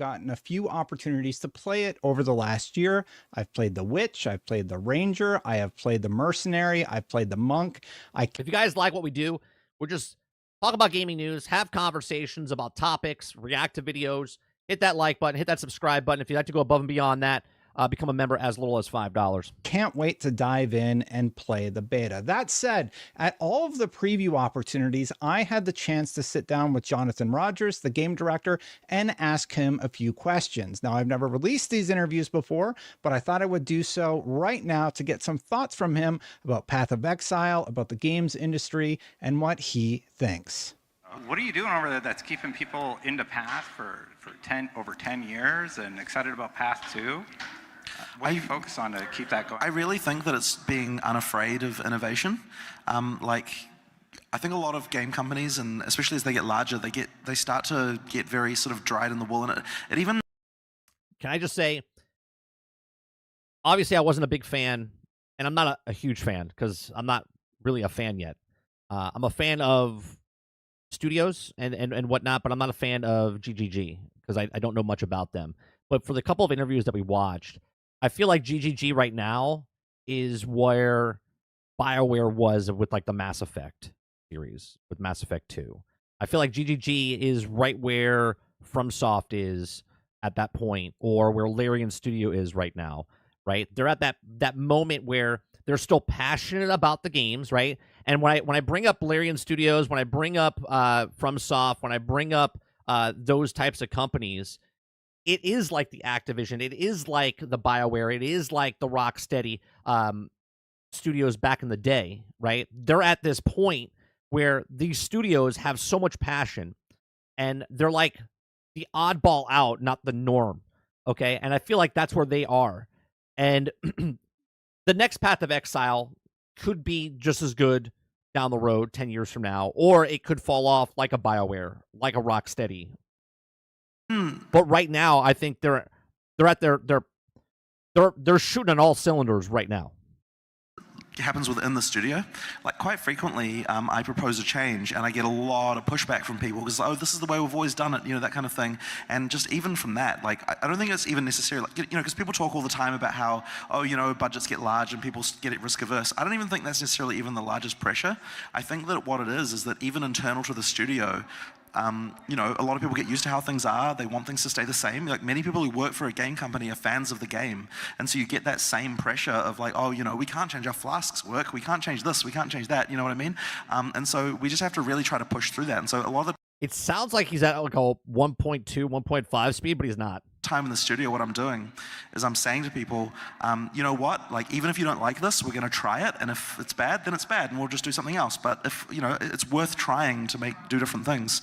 gotten a few opportunities to play it over the last year. I've played the Witch, I've played the Ranger, I have played the Mercenary, I've played the Monk. If you guys like what we do, we're just talk about gaming news, have conversations about topics, react to videos, hit that like button, hit that subscribe button. If you'd like to go above and beyond that, become a member as little as $5. Can't wait to dive in and play the beta. That said, at all of the preview opportunities, I had the chance to sit down with Jonathan Rogers, the game director, and ask him a few questions. Now, I've never released these interviews before, but I thought I would do so right now to get some thoughts from him about Path of Exile, about the games industry, and what he thinks. What are you doing over there that's keeping people into Path for over 10 years and excited about Path 2? What do you focus on to keep that going? I really think that it's being unafraid of innovation. I think a lot of game companies, and especially as they get larger, they start to get very sort of dried in the wool, and it even. Can I just say, obviously I wasn't a big fan, and I'm not a huge fan because I'm not really a fan yet. I'm a fan of studios and whatnot, but I'm not a fan of GGG because I don't know much about them. But for the couple of interviews that we watched, I feel like GGG right now is where BioWare was with like the Mass Effect series with Mass Effect 2. I feel like GGG is right where FromSoft is at that point, or where Larian Studio is right now, right? They're at that moment where they're still passionate about the games, right? And when I bring up Larian Studios, when I bring up FromSoft, when I bring up those types of companies, it is like the Activision, it is like the BioWare, it is like the Rocksteady studios back in the day, right? They're at this point where these studios have so much passion, and they're like the oddball out, not the norm, okay? And I feel like that's where they are. And the next Path of Exile could be just as good down the road 10 years from now, or it could fall off like a BioWare, like a Rocksteady. But right now, I think they're shooting on all cylinders right now. Happens within the studio. Like quite frequently, I propose a change and I get a lot of pushback from people because, oh, this is the way we've always done it, that kind of thing. And just even from that, like, I don't think it's even necessarily, because people talk all the time about how, budgets get large and people get it risk averse. I don't even think that's necessarily even the largest pressure. I think that what it is that even internal to the studio, a lot of people get used to how things are. They want things to stay the same. Like many people who work for a game company are fans of the game. And so you get that same pressure of like, we can't change our flasks work. We can't change this. We can't change that. You know what I mean? And so we just have to really try to push through that. And so a lot of the It sounds like he's at like a 1.2, 1.5 speed, but he's not. Time in the studio, what I'm doing is I'm saying to people, you know what, like even if you don't like this, we're going to try it, and if it's bad, then it's bad, and we'll just do something else. But if it's worth trying to do different things.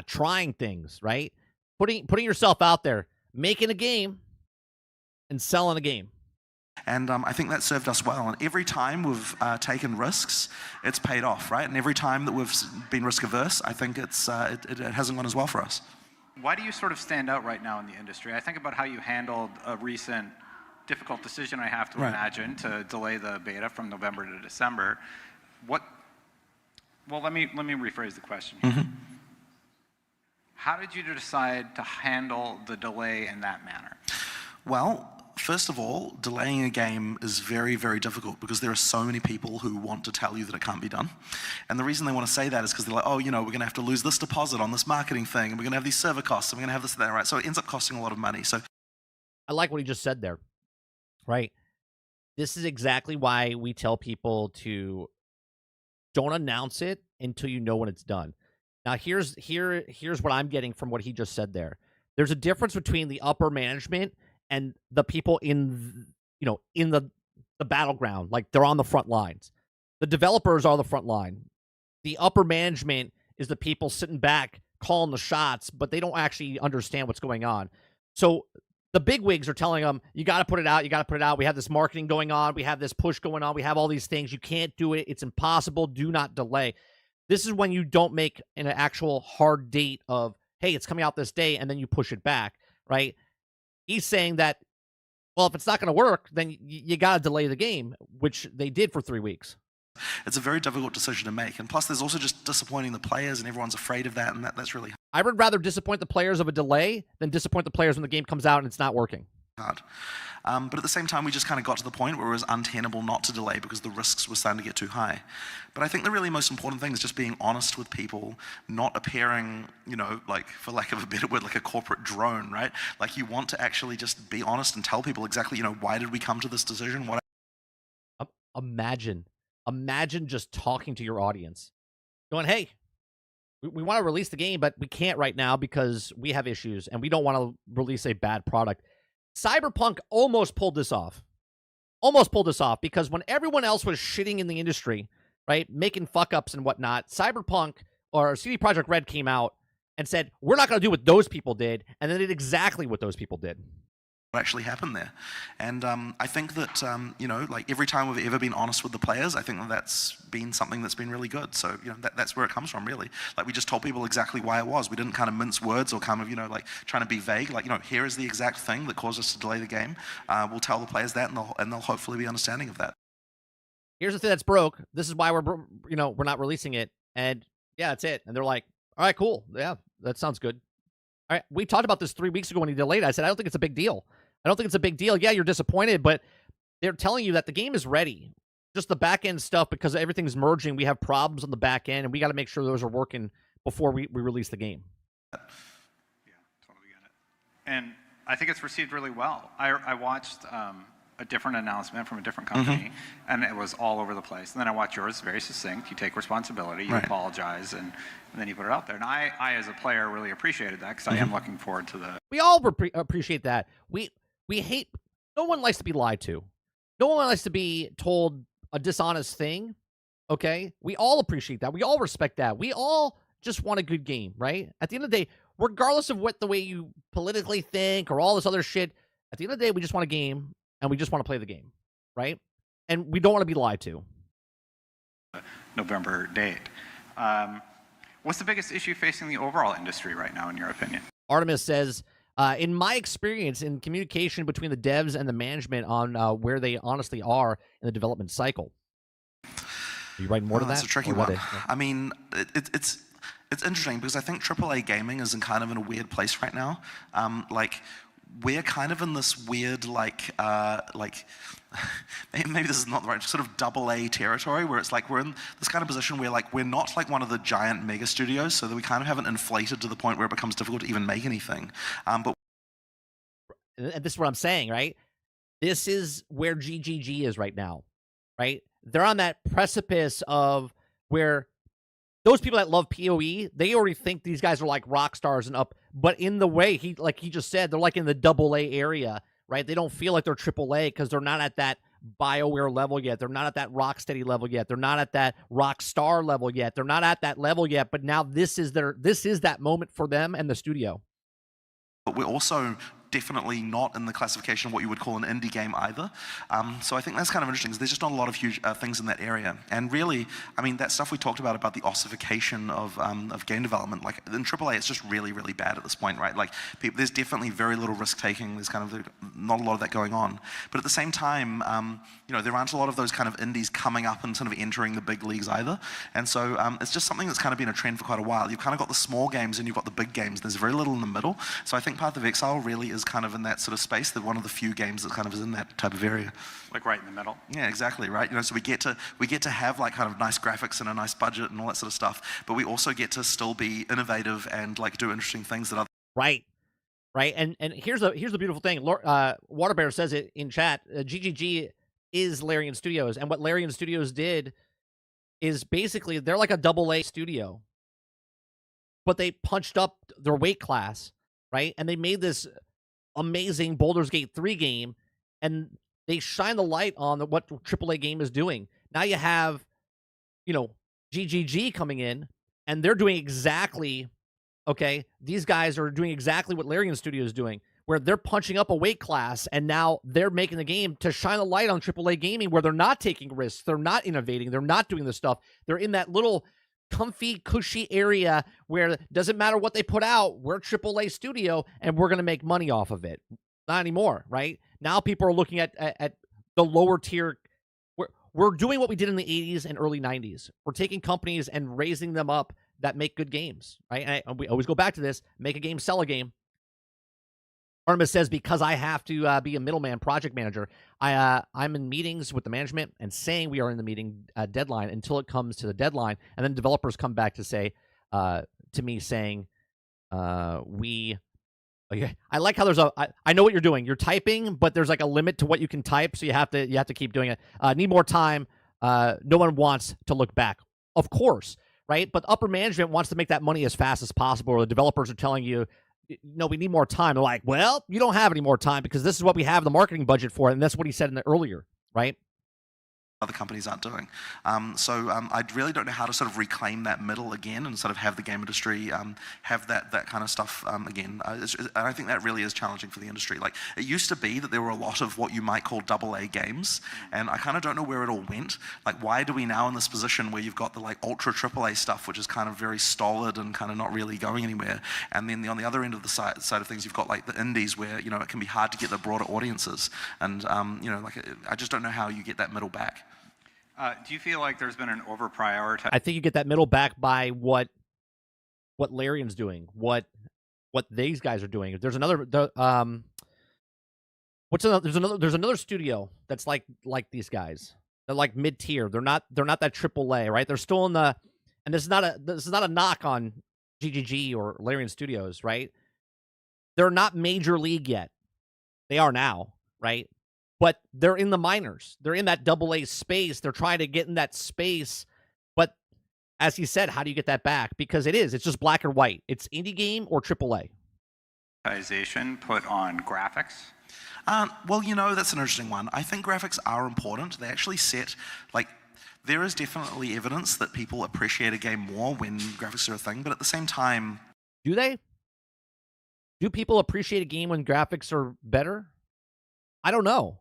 Trying things, right? Putting yourself out there, making a game, and selling a game. And I think that served us well. And every time we've taken risks, it's paid off, right? And every time that we've been risk averse, I think it hasn't gone as well for us. Why do you sort of stand out right now in the industry? I think about how you handled a recent difficult decision, I have to imagine, to delay the beta from November to December. Well, let me rephrase the question here. Mm-hmm. How did you decide to handle the delay in that manner? Well, first of all, delaying a game is very, very difficult because there are so many people who want to tell you that it can't be done. And the reason they want to say that is because they're like, we're going to have to lose this deposit on this marketing thing, and we're going to have these server costs, and we're going to have this and that, right? So it ends up costing a lot of money. So I like what he just said there, right? This is exactly why we tell people to don't announce it until you know when it's done. Now, here's what I'm getting from what he just said there. There's a difference between the upper management and the people in the battleground, like they're on the front lines. The developers are the front line. The upper management is the people sitting back calling the shots, but they don't actually understand what's going on. So the bigwigs are telling them, you got to put it out, you got to put it out. We have this marketing going on, we have this push going on, we have all these things. You can't do it. It's impossible. Do not delay. This is when you don't make an actual hard date of, hey, it's coming out this day, and then you push it back, right? He's saying that, well, if it's not going to work, then you got to delay the game, which they did for 3 weeks. It's a very difficult decision to make. And plus, there's also just disappointing the players, and everyone's afraid of that, and that's really I would rather disappoint the players of a delay than disappoint the players when the game comes out and it's not working. hard. But at the same time, we just kind of got to the point where it was untenable not to delay because the risks were starting to get too high. But I think the really most important thing is just being honest with people, not appearing, like, for lack of a better word, like a corporate drone, right? Like, you want to actually just be honest and tell people exactly, why did we come to this decision? Imagine just talking to your audience, going, hey, we want to release the game, but we can't right now because we have issues and we don't want to release a bad product. Cyberpunk almost pulled this off. Because when everyone else was shitting in the industry, right, making fuck-ups and whatnot, Cyberpunk or CD Projekt Red came out and said, we're not going to do what those people did, and they did exactly what those people did. What actually happened there. And I think that, like every time we've ever been honest with the players, I think that's been something that's been really good. So, that's where it comes from, really. Like, we just told people exactly why it was. We didn't kind of mince words or kind of, like, trying to be vague. Like, here is the exact thing that caused us to delay the game. We'll tell the players that, and they'll hopefully be understanding of that. Here's the thing that's broke. This is why we're not releasing it. And, yeah, that's it. And they're like, all right, cool. Yeah, that sounds good. All right, we talked about this 3 weeks ago when he delayed it. I said, I don't think it's a big deal. Yeah, you're disappointed, but they're telling you that the game is ready. Just the back end stuff, because everything's merging. We have problems on the back end, and we got to make sure those are working before we release the game. Yeah, totally get it. And I think it's received really well. I watched a different announcement from a different company, and it was all over the place. And then I watched yours, very succinct. You take responsibility, you apologize, and then you put it out there. And I as a player, really appreciated that, because I am looking forward to the... We all appreciate that. We hate... No one likes to be lied to. No one likes to be told a dishonest thing, okay? We all appreciate that. We all respect that. We all just want a good game, right? At the end of the day, regardless of what the way you politically think or all this other shit, at the end of the day, we just want a game, and we just want to play the game, right? And we don't want to be lied to. November date. What's the biggest issue facing the overall industry right now, in your opinion? Artemis says, in my experience in communication between the devs and the management on where they honestly are in the development cycle. Are you writing more to that? That's a tricky one. I mean, it's interesting because I think AAA gaming is in a weird place right now. Like, we're kind of in this weird, like maybe this is not the right, sort of AA territory, where it's like we're in this kind of position where, like, we're not like one of the giant mega studios, so that we kind of haven't inflated to the point where it becomes difficult to even make anything. But and this is what I'm saying, right? This is where GGG is right now, right? They're on that precipice of where those people that love POE, they already think these guys are like rock stars and up. But in the way, like he just said, they're like in the AA area, right? They don't feel like they're AAA because they're not at that BioWare level yet. They're not at that Rocksteady level yet. They're not at that Rockstar level yet. They're not at that level yet. But now this is that moment for them and the studio. But we're also definitely not in the classification of what you would call an indie game either. So I think that's kind of interesting, because there's just not a lot of huge things in that area. And really, I mean, that stuff we talked about the ossification of game development, like in AAA, it's just really, really bad at this point, right? Like, there's definitely very little risk-taking. There's kind of not a lot of that going on. But at the same time, there aren't a lot of those kind of indies coming up and sort of entering the big leagues either. And so it's just something that's kind of been a trend for quite a while. You've kind of got the small games and you've got the big games. There's very little in the middle. So I think Path of Exile really is kind of in that sort of space. They're one of the few games that kind of is in that type of area. Like right in the middle. Yeah, exactly, right? So we get to have like kind of nice graphics and a nice budget and all that sort of stuff, but we also get to still be innovative and like do interesting things that other... Right. And here's the beautiful thing. Waterbear says it in chat. GGG is Larian Studios, and what Larian Studios did is basically they're like a AA studio, but they punched up their weight class, right? And they made this amazing Baldur's Gate 3 game, and they shine the light on what AAA game is doing. Now you have, GGG coming in, and they're doing exactly, okay, these guys are doing exactly what Larian Studio is doing, where they're punching up a weight class, and now they're making the game to shine a light on AAA gaming, where they're not taking risks, they're not innovating, they're not doing this stuff. They're in that little comfy, cushy area where it doesn't matter what they put out, we're AAA studio, and we're going to make money off of it. Not anymore, right? Now people are looking at the lower tier. we're doing what we did in the 80s and early 90s. We're taking companies and raising them up that make good games, right? And we always go back to this: make a game, sell a game. Artemis says, because I have to be a middleman project manager, I'm in meetings with the management and saying we are in the meeting deadline until it comes to the deadline, and then developers come back to say to me saying, we. Okay. I like how there's I know what you're doing. You're typing, but there's like a limit to what you can type, so you have to keep doing it. Need more time. No one wants to look back, of course, right? But upper management wants to make that money as fast as possible. Or the developers are telling you, no, we need more time. They're like, well, you don't have any more time because this is what we have the marketing budget for, and that's what he said in the earlier, right? Other companies aren't doing. I really don't know how to sort of reclaim that middle again and sort of have the game industry have that kind of stuff again. And I think that really is challenging for the industry. Like, it used to be that there were a lot of what you might call AA games, and I kind of don't know where it all went. Like, why do we now in this position where you've got the like ultra AAA stuff, which is kind of very stolid and kind of not really going anywhere, and then on the other end of the side of things, you've got like the indies where, you know, it can be hard to get the broader audiences, and you know, like, I just don't know how you get that middle back. Do you feel like there's been an over-prioritization? I think you get that middle back by what Larian's doing, what these guys are doing. There's another there's another studio that's like these guys. They're like mid-tier. They're not that AAA, right? They're still in the, and this is not a knock on GGG or Larian Studios, right? They're not major league yet. They are now, right? But they're in the minors. They're in that AA space. They're trying to get in that space. But as he said, how do you get that back? Because it's just black or white. It's indie game or AAA. Put on graphics? Well, you know, that's an interesting one. I think graphics are important. They actually set, like, there is definitely evidence that people appreciate a game more when graphics are a thing. But at the same time... Do they? Do people appreciate a game when graphics are better? I don't know.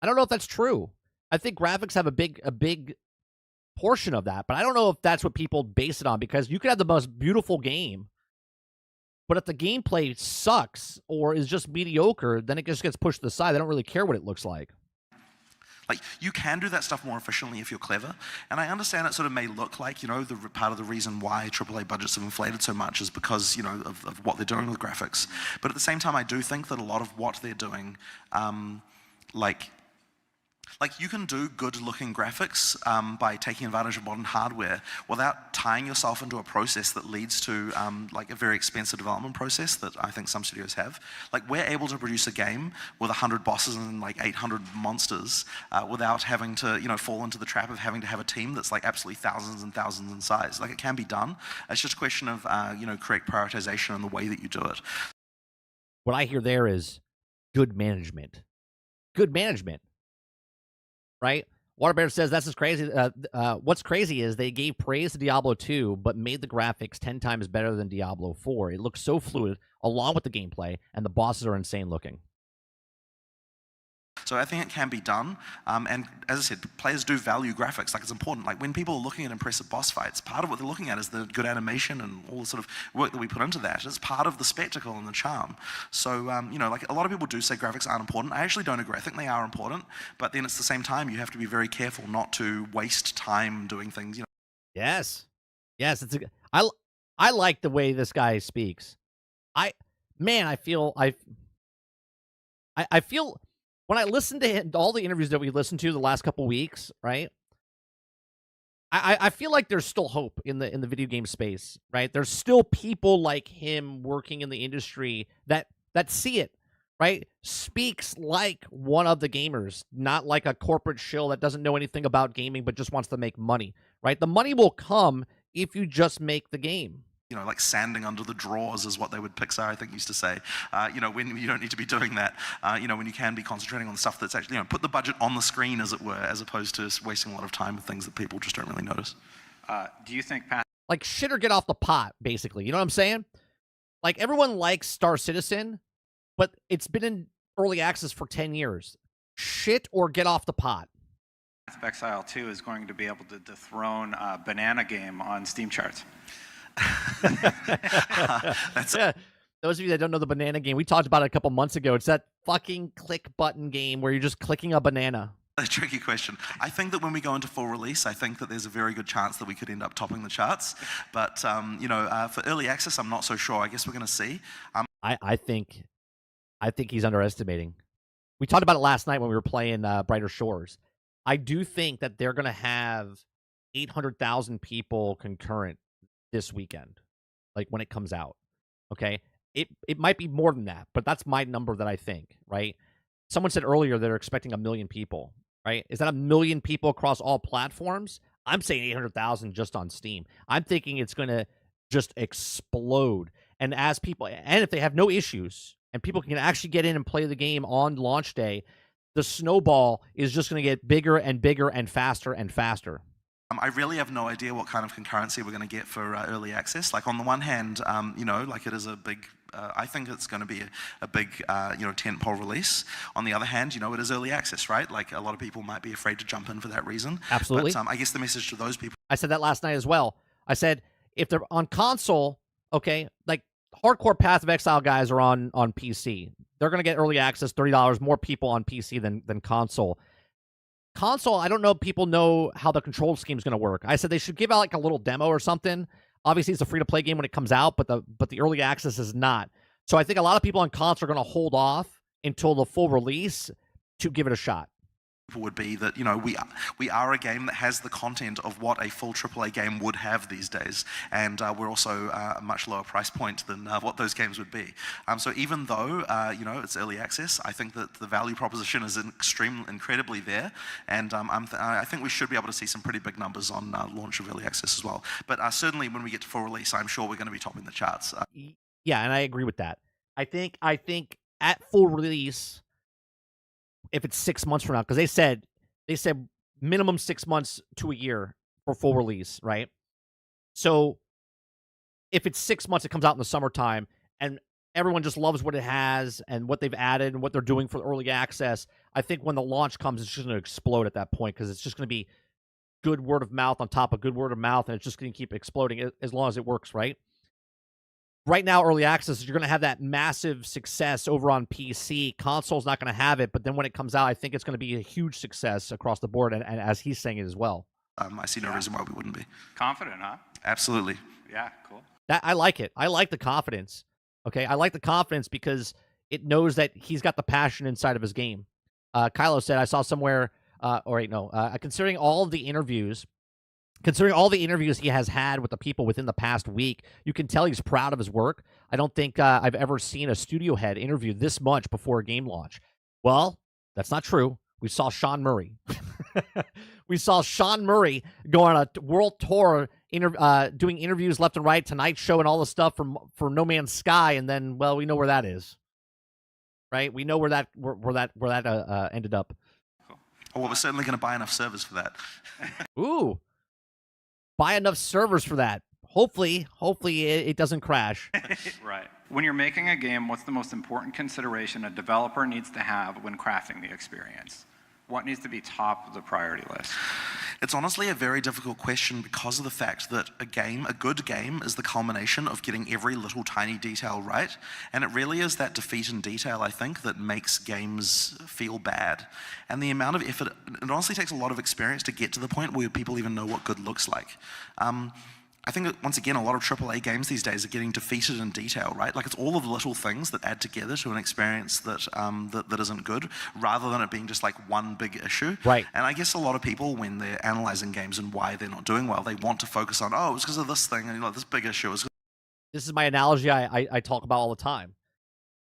I don't know if that's true. I think graphics have a big portion of that, but I don't know if that's what people base it on, because you could have the most beautiful game, but if the gameplay sucks or is just mediocre, then it just gets pushed to the side. They don't really care what it looks like. Like, you can do that stuff more efficiently if you're clever. And I understand it sort of may look like, you know, part of the reason why AAA budgets have inflated so much is because, you know, of what they're doing with graphics. But at the same time, I do think that a lot of what they're doing, like you can do good-looking graphics by taking advantage of modern hardware without tying yourself into a process that leads to like a very expensive development process that I think some studios have. Like, we're able to produce a game with 100 bosses and like 800 monsters without having to, you know, fall into the trap of having to have a team that's like absolutely thousands and thousands in size. Like, it can be done. It's just a question of, you know, correct prioritization and the way that you do it. What I hear there is good management. Good management. Right? Waterbear says that's just crazy. What's crazy is they gave praise to Diablo 2, but made the graphics 10 times better than Diablo 4. It looks so fluid, along with the gameplay, and the bosses are insane looking. So I think it can be done, and as I said, players do value graphics. Like, it's important. Like, when people are looking at impressive boss fights, part of what they're looking at is the good animation and all the sort of work that we put into that. It's part of the spectacle and the charm. So, you know, like, a lot of people do say graphics aren't important. I actually don't agree. I think they are important, but then at the same time, you have to be very careful not to waste time doing things, you know. Yes. Yes, I like the way this guy speaks. I feel when I listen to him, all the interviews that we listened to the last couple weeks, right? I feel like there's still hope in the video game space, right? There's still people like him working in the industry that see it, right? Speaks like one of the gamers, not like a corporate shill that doesn't know anything about gaming but just wants to make money, right? The money will come if you just make the game. You know, like sanding under the drawers is what Pixar, I think, used to say. You know, when you don't need to be doing that. You know, when you can be concentrating on the stuff that's actually, you know, put the budget on the screen, as it were, as opposed to wasting a lot of time with things that people just don't really notice. Do you think Path? Like, shit or get off the pot, basically. You know what I'm saying? Like, everyone likes Star Citizen, but it's been in early access for 10 years. Shit or get off the pot. Path of Exile 2 is going to be able to dethrone Banana Game on Steam charts. Yeah. Those of you that don't know the banana game, we talked about it a couple months ago. It's that fucking click button game where you're just clicking a banana. A tricky question. I think that when we go into full release, I think that there's a very good chance that we could end up topping the charts. But for early access, I'm not so sure. I guess we're going to see. I think he's underestimating. We talked about it last night when we were playing Brighter Shores. I do think that they're going to have 800,000 people concurrent this weekend, like when it comes out. Okay, it might be more than that, but that's my number that I think. Right? Someone said earlier they're expecting 1 million people. Right? Is that 1 million people across all platforms? I'm saying 800,000 just on Steam. I'm thinking it's going to just explode. And as people, and if they have no issues, and people can actually get in and play the game on launch day, the snowball is just going to get bigger and bigger and faster and faster. I really have no idea what kind of concurrency we're going to get for early access. Like on the one hand, like it is a big. I think it's going to be a big, tentpole release. On the other hand, it is early access, right? Like a lot of people might be afraid to jump in for that reason. Absolutely. But I guess the message to those people. I said that last night as well. I said if they're on console, okay, like hardcore Path of Exile guys are on PC. They're going to get early access, $30 more people on PC than console. Console, I don't know if people know how the control scheme is going to work. I said they should give out like a little demo or something. Obviously, it's a free-to-play game when it comes out, but the early access is not. So I think a lot of people on console are going to hold off until the full release to give it a shot. Would be that we are a game that has the content of what a full AAA game would have these days, and we're also a much lower price point than what those games would be. So even though it's early access, I think that the value proposition is incredibly there, and I think we should be able to see some pretty big numbers on launch of early access as well. But certainly when we get to full release, I'm sure we're going to be topping the charts. Yeah, and I agree with that. I think at full release, if it's 6 months from now, because they said minimum 6 months to a year for full release, right? So if it's 6 months, it comes out in the summertime, and everyone just loves what it has and what they've added and what they're doing for the early access. I think when the launch comes, it's just going to explode at that point because it's just going to be good word of mouth on top of good word of mouth, and it's just going to keep exploding as long as it works, right? Right now, early access, you're going to have that massive success over on PC. Console's not going to have it, but then when it comes out, I think it's going to be a huge success across the board, and as he's saying it as well. I see no reason why we wouldn't be. Confident, huh? Absolutely. Yeah, cool. I like it. I like the confidence. Okay, I like the confidence because it knows that he's got the passion inside of his game. Kylo said, I saw somewhere, considering all the interviews he has had with the people within the past week, you can tell he's proud of his work. I don't think I've ever seen a studio head interview this much before a game launch. Well, that's not true. We saw Sean Murray. We saw Sean Murray go on a world tour, doing interviews left and right, Tonight Show and all the stuff for No Man's Sky, and then, well, we know where that is, right? We know where that ended up. Oh, well, we're certainly going to buy enough servers for that. Ooh. Buy enough servers for that. Hopefully it doesn't crash. Right. When you're making a game, what's the most important consideration a developer needs to have when crafting the experience? What needs to be top of the priority list? It's honestly a very difficult question because of the fact that a good game, is the culmination of getting every little tiny detail right. And it really is that defeat in detail, I think, that makes games feel bad. And the amount of effort, it honestly takes a lot of experience to get to the point where people even know what good looks like. I think that, once again, a lot of AAA games these days are getting defeated in detail, right? Like, it's all of the little things that add together to an experience that isn't good, rather than it being just like one big issue. Right. And I guess a lot of people, when they're analyzing games and why they're not doing well, they want to focus on, it's because of this thing, and this big issue. This is my analogy I talk about all the time.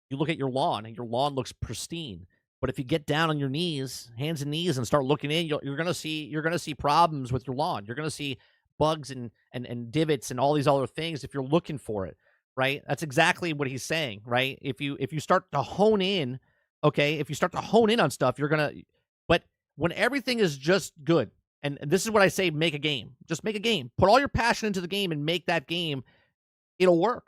You look at your lawn, and your lawn looks pristine. But if you get down on your knees, hands and knees, and start looking in, you're gonna see problems with your lawn. You're gonna see bugs and divots and all these other things if you're looking for it, right? That's exactly what he's saying, right? If you start to hone in, okay, if you start to hone in on stuff, but when everything is just good, and this is what I say, make a game. Just make a game. Put all your passion into the game and make that game. It'll work.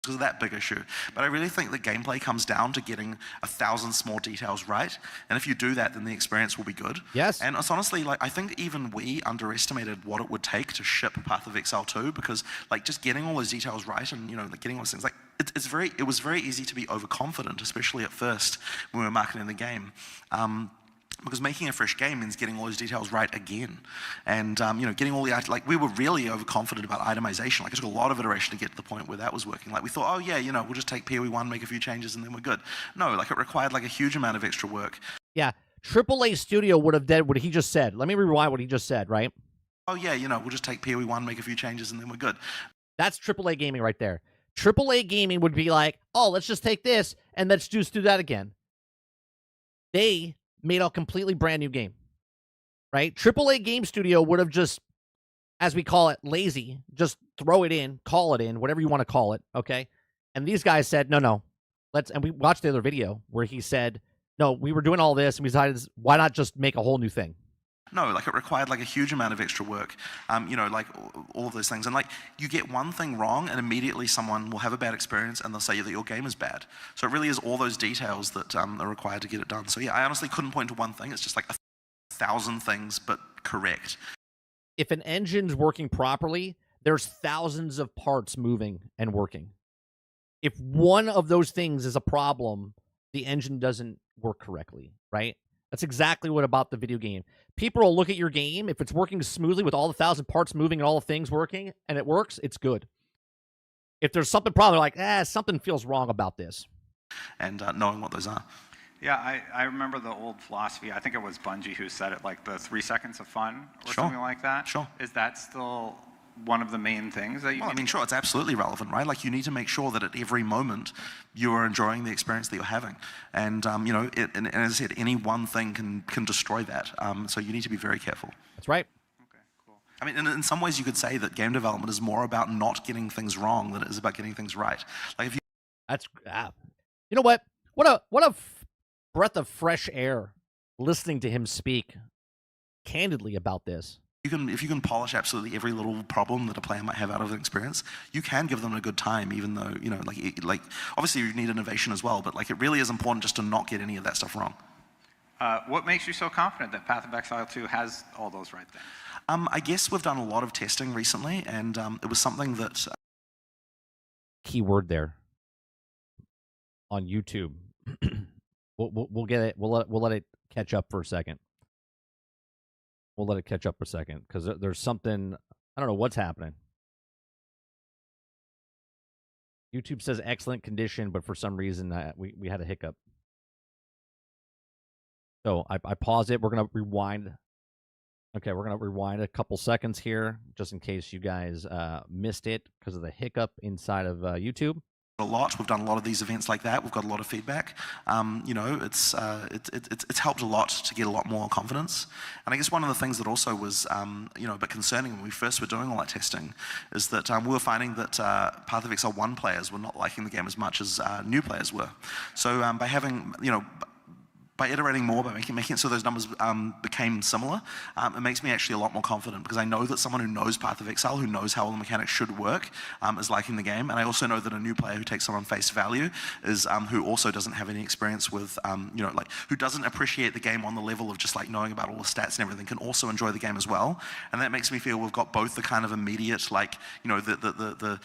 Because of that big issue. But I really think the gameplay comes down to getting 1,000 small details right. And if you do that, then the experience will be good. Yes. And it's honestly, I think even we underestimated what it would take to ship Path of Exile 2, because just getting all those details right and getting all those things, it was very easy to be overconfident, especially at first when we were marketing the game. because making a fresh game means getting all those details right again. And, getting all the, like, we were really overconfident about itemization. Like, it took a lot of iteration to get to the point where that was working. Like, we thought, oh yeah, we'll just take POE1, make a few changes, and then we're good. No, like, it required like a huge amount of extra work. Yeah, AAA Studio would have done what he just said. Let me rewind what he just said, right? Oh yeah, we'll just take POE1, make a few changes, and then we're good. That's AAA gaming right there. AAA gaming would be like, oh, let's just take this and let's just do that again. They made a completely brand new game, right? AAA game studio would have just, as we call it, lazy, just throw it in, call it in, whatever you want to call it, okay? And these guys said, no, and we watched the other video where he said, no, we were doing all this and we decided, why not just make a whole new thing? No, like, it required like a huge amount of extra work, like all of those things. And like, you get one thing wrong and immediately someone will have a bad experience and they'll say that your game is bad. So it really is all those details that are required to get it done. So yeah, I honestly couldn't point to one thing. It's just like 1,000 things, but correct. If an engine's working properly, there's thousands of parts moving and working. If one of those things is a problem, the engine doesn't work correctly, right? That's exactly what about the video game. People will look at your game. If it's working smoothly with all the 1,000 parts moving and all the things working, and it works, it's good. If there's something problem, they're like, something feels wrong about this. And knowing what those are. Yeah, I remember the old philosophy. I think it was Bungie who said it, like the 3 seconds of fun or something like that. Sure. Is that still one of the main things that you need? Sure, it's absolutely relevant, right? Like, you need to make sure that at every moment you are enjoying the experience that you're having. And, and as I said, any one thing can destroy that. So you need to be very careful. That's right. Okay, cool. I mean, in some ways you could say that game development is more about not getting things wrong than it is about getting things right. Like, if you... That's, you know what? What a breath of fresh air listening to him speak candidly about this. If you can polish absolutely every little problem that a player might have out of an experience, you can give them a good time, even though, like obviously you need innovation as well, but like, it really is important just to not get any of that stuff wrong. What makes you so confident that Path of Exile 2 has all those right things? I guess we've done a lot of testing recently, and it was something that... Keyword there. On YouTube. We'll get it. We'll let it catch up for a second. We'll let it catch up for a second, because there's something, I don't know what's happening. YouTube says excellent condition, but for some reason we had a hiccup. So I paused it. We're going to rewind. Okay, we're going to rewind a couple seconds here, just in case you guys missed it because of the hiccup inside of YouTube. A lot. We've done a lot of these events like that. We've got a lot of feedback. It's helped a lot to get a lot more confidence. And I guess one of the things that also was, a bit concerning when we first were doing all that testing is that we were finding that Path of Exile 1 players were not liking the game as much as new players were. So by having, by iterating more, by making it so those numbers became similar, it makes me actually a lot more confident, because I know that someone who knows Path of Exile, who knows how all the mechanics should work, is liking the game. And I also know that a new player who takes it on face value is who also doesn't have any experience with, who doesn't appreciate the game on the level of just like knowing about all the stats and everything, can also enjoy the game as well. And that makes me feel we've got both the kind of immediate, like, the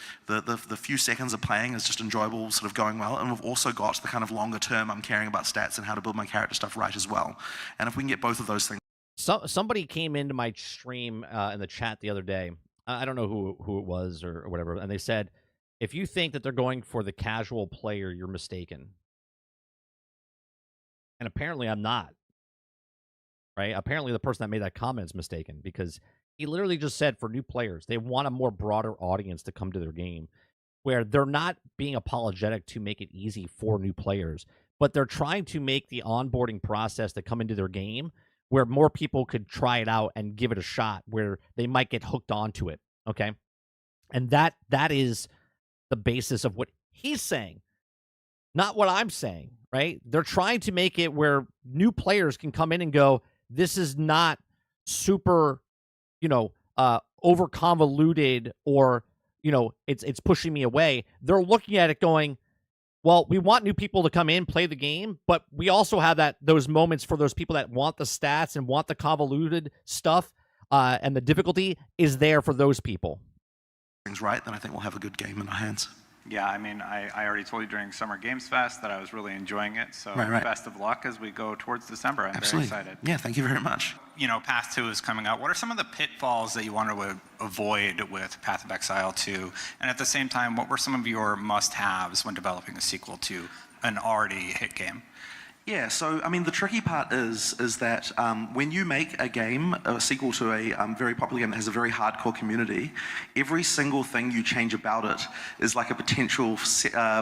few seconds of playing is just enjoyable, sort of going well, and we've also got the kind of longer term, I'm caring about stats and how to build my character stuff right as well. And if we can get both of those things. Somebody came into my stream in the chat the other day. I don't know who it was or whatever, and they said, if you think that they're going for the casual player, you're mistaken. And apparently I'm not. Right? Apparently the person that made that comment is mistaken, because he literally just said for new players, they want a more broader audience to come to their game, where they're not being apologetic to make it easy for new players, but they're trying to make the onboarding process to come into their game where more people could try it out and give it a shot, where they might get hooked onto it, okay? And that is the basis of what he's saying, not what I'm saying, right? They're trying to make it where new players can come in and go, this is not super, over convoluted, or, it's pushing me away. They're looking at it going, well, we want new people to come in, play the game, but we also have those moments for those people that want the stats and want the convoluted stuff, and the difficulty is there for those people. Things right, then I think we'll have a good game in our hands. Yeah, I mean, I already told you during Summer Games Fest that I was really enjoying it. So Right. best of luck as we go towards December. I'm Absolutely. very excited. Yeah, thank you very much. You know, Path 2 is coming out. What are some of the pitfalls that you want to avoid with Path of Exile 2? And at the same time, what were some of your must-haves when developing a sequel to an already hit game? Yeah, so I mean, the tricky part is that when you make a game, a sequel to a very popular game that has a very hardcore community, every single thing you change about it is like a potential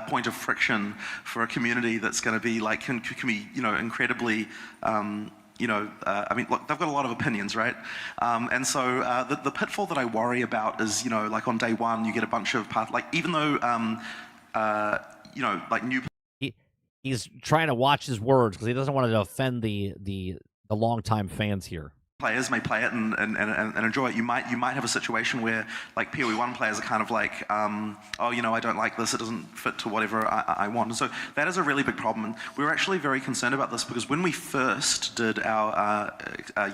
point of friction for a community that's going to be like can be incredibly. I mean, look, they've got a lot of opinions, right? And so the pitfall that I worry about is, like on day one, you get a bunch of even though, like new. He's trying to watch his words because he doesn't want to offend the longtime fans here. Players may play it and enjoy it. You might have a situation where like POE1 players are kind of like, oh, I don't like this. It doesn't fit to whatever I want. And so that is a really big problem. And we were actually very concerned about this because when we first did our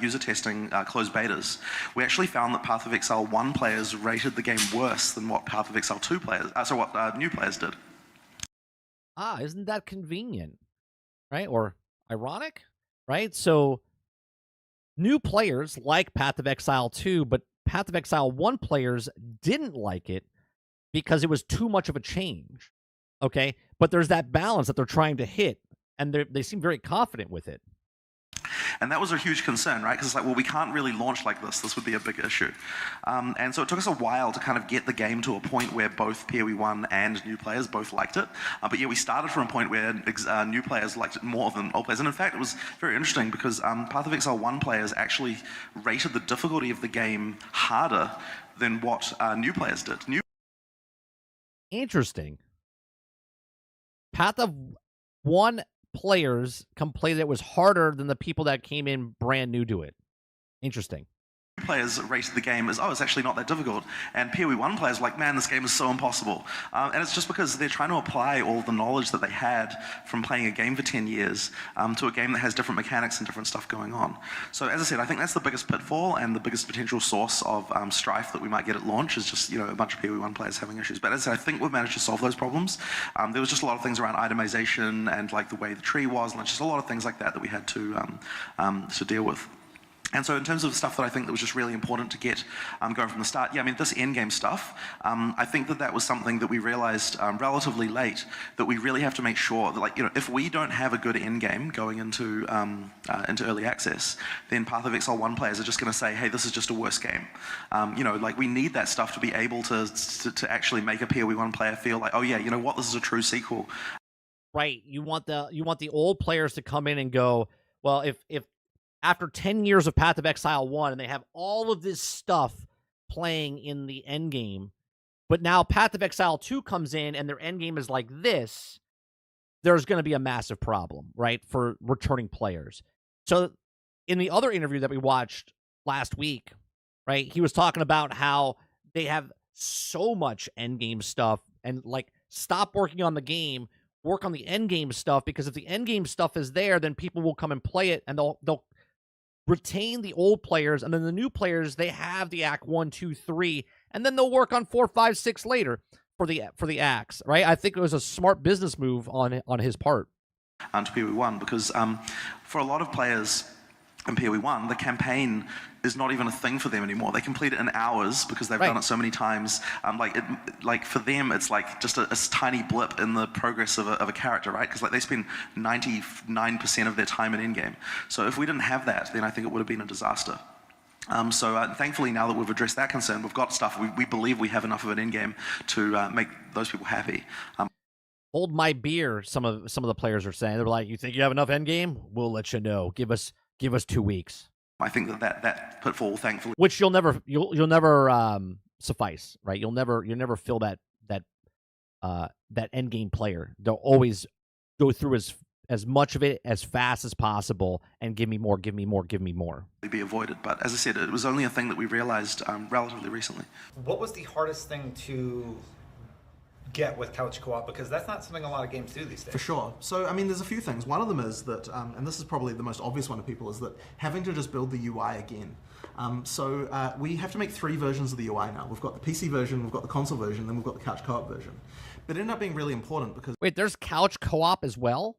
user testing closed betas, we actually found that Path of Exile 1 players rated the game worse than what Path of Exile 2 players, what new players did. Isn't that convenient, right? Or ironic, right? So new players like Path of Exile 2, but Path of Exile 1 players didn't like it because it was too much of a change, okay? But there's that balance that they're trying to hit, and they seem very confident with it. And that was a huge concern, right? Because it's like, well, we can't really launch like this. This would be a big issue. And so it took us a while to kind of get the game to a point where both POE1 and new players both liked it. But yeah, we started from a point where new players liked it more than old players. And in fact, it was very interesting because Path of Exile 1 players actually rated the difficulty of the game harder than what new players did. Interesting. Path of 1 players complained it was harder than the people that came in brand new to it. Interesting. Players rated the game as, it's actually not that difficult. And POE1 players were like, man, this game is so impossible. And it's just because they're trying to apply all the knowledge that they had from playing a game for 10 years to a game that has different mechanics and different stuff going on. So as I said, I think that's the biggest pitfall and the biggest potential source of strife that we might get at launch is just, a bunch of POE1 players having issues. But as I said, I think we've managed to solve those problems. There was just a lot of things around itemization and like the way the tree was, and just a lot of things like that we had to deal with. And so in terms of stuff that I think that was just really important to get going from the start, yeah, I mean, this endgame stuff, I think that was something that we realized relatively late, that we really have to make sure that, like, if we don't have a good endgame going into early access, then Path of Exile 1 players are just going to say, hey, this is just a worse game. Like, we need that stuff to be able to actually make a POE1 player feel like, oh yeah, you know what, this is a true sequel. Right. You want the old players to come in and go, well, if after 10 years of Path of Exile 1 and they have all of this stuff playing in the endgame, but now Path of Exile 2 comes in and their endgame is like this, there's going to be a massive problem, right, for returning players. So in the other interview that we watched last week, right, he was talking about how they have so much endgame stuff and, like, stop working on the game, work on the endgame stuff, because if the endgame stuff is there, then people will come and play it and they'll retain the old players, and then the new players, they have the act 1, 2, 3, and then they'll work on 4, 5, 6 later for the acts, right? I think it was a smart business move on his part. To POE1, because for a lot of players in POE1, the campaign is not even a thing for them anymore. They complete it in hours because they've done it so many times. Like for them, it's like just a tiny blip in the progress of a character, right? Because like they spend 99% of their time in endgame. So if we didn't have that, then I think it would have been a disaster. So thankfully, now that we've addressed that concern, we've got stuff. We believe we have enough of an endgame to make those people happy. Hold my beer. Some of the players are saying, they're like, "You think you have enough endgame? We'll let you know. Give us 2 weeks." I think that pitfall, thankfully, which you'll never suffice, right? You'll never fill that end game player. They'll always go through as much of it as fast as possible and give me more. Be avoided, but as I said, it was only a thing that we realized relatively recently. What was the hardest thing to get with couch co-op? Because that's not something a lot of games do these days. For sure. So, I mean, there's a few things. One of them is that, and this is probably the most obvious one to people, is that having to just build the UI again. We have to make 3 versions of the UI now. We've got the PC version, we've got the console version, then we've got the couch co-op version. But it ended up being really important because... Wait, there's couch co-op as well?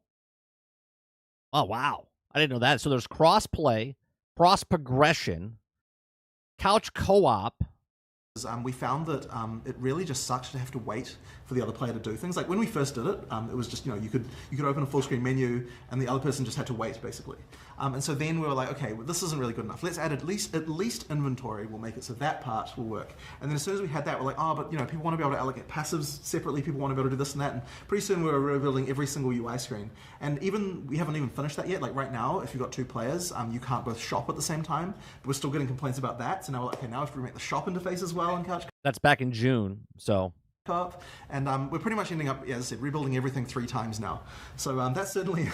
Oh, wow. I didn't know that. So there's cross-play, cross-progression, couch co-op. We found that it really just sucks to have to wait for the other player to do things. Like when we first did it, it was just, you could open a full screen menu and the other person just had to wait basically. And so then we were like, okay, well, this isn't really good enough. Let's add at least inventory. We'll make it so that part will work. And then as soon as we had that, we're like, oh, but people want to be able to allocate passives separately. People want to be able to do this and that. And pretty soon we were rebuilding every single UI screen. And we haven't even finished that yet. Like right now, if you've got 2 players, you can't both shop at the same time. But we're still getting complaints about that. So now we're like, okay, now if we make the shop interface as well in couch. That's back in June, so. And we're pretty much ending up, as I said, rebuilding everything 3 times now. So that's certainly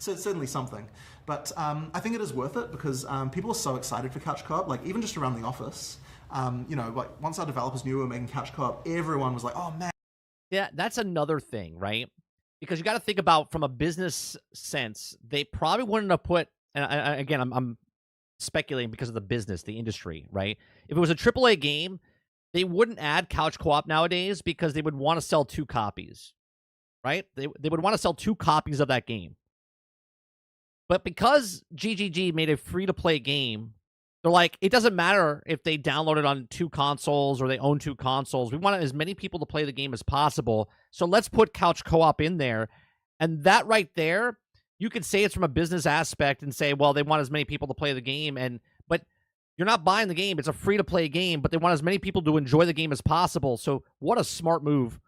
certainly something. But I think it is worth it because people are so excited for couch co-op. Like even just around the office, like once our developers knew we were making couch co-op, everyone was like, "Oh man." Yeah, that's another thing, right? Because you got to think about from a business sense, they probably wouldn't have put. And again, I'm speculating because of the business, the industry, right? If it was a AAA game, they wouldn't add couch co-op nowadays because they would want to sell 2 copies, right? They would want to sell 2 copies of that game. But because GGG made a free-to-play game, they're like, it doesn't matter if they download it on 2 consoles or they own 2 consoles. We want as many people to play the game as possible. So let's put couch co-op in there. And that right there, you could say it's from a business aspect and say, well, they want as many people to play the game. But you're not buying the game. It's a free-to-play game, but they want as many people to enjoy the game as possible. So what a smart move.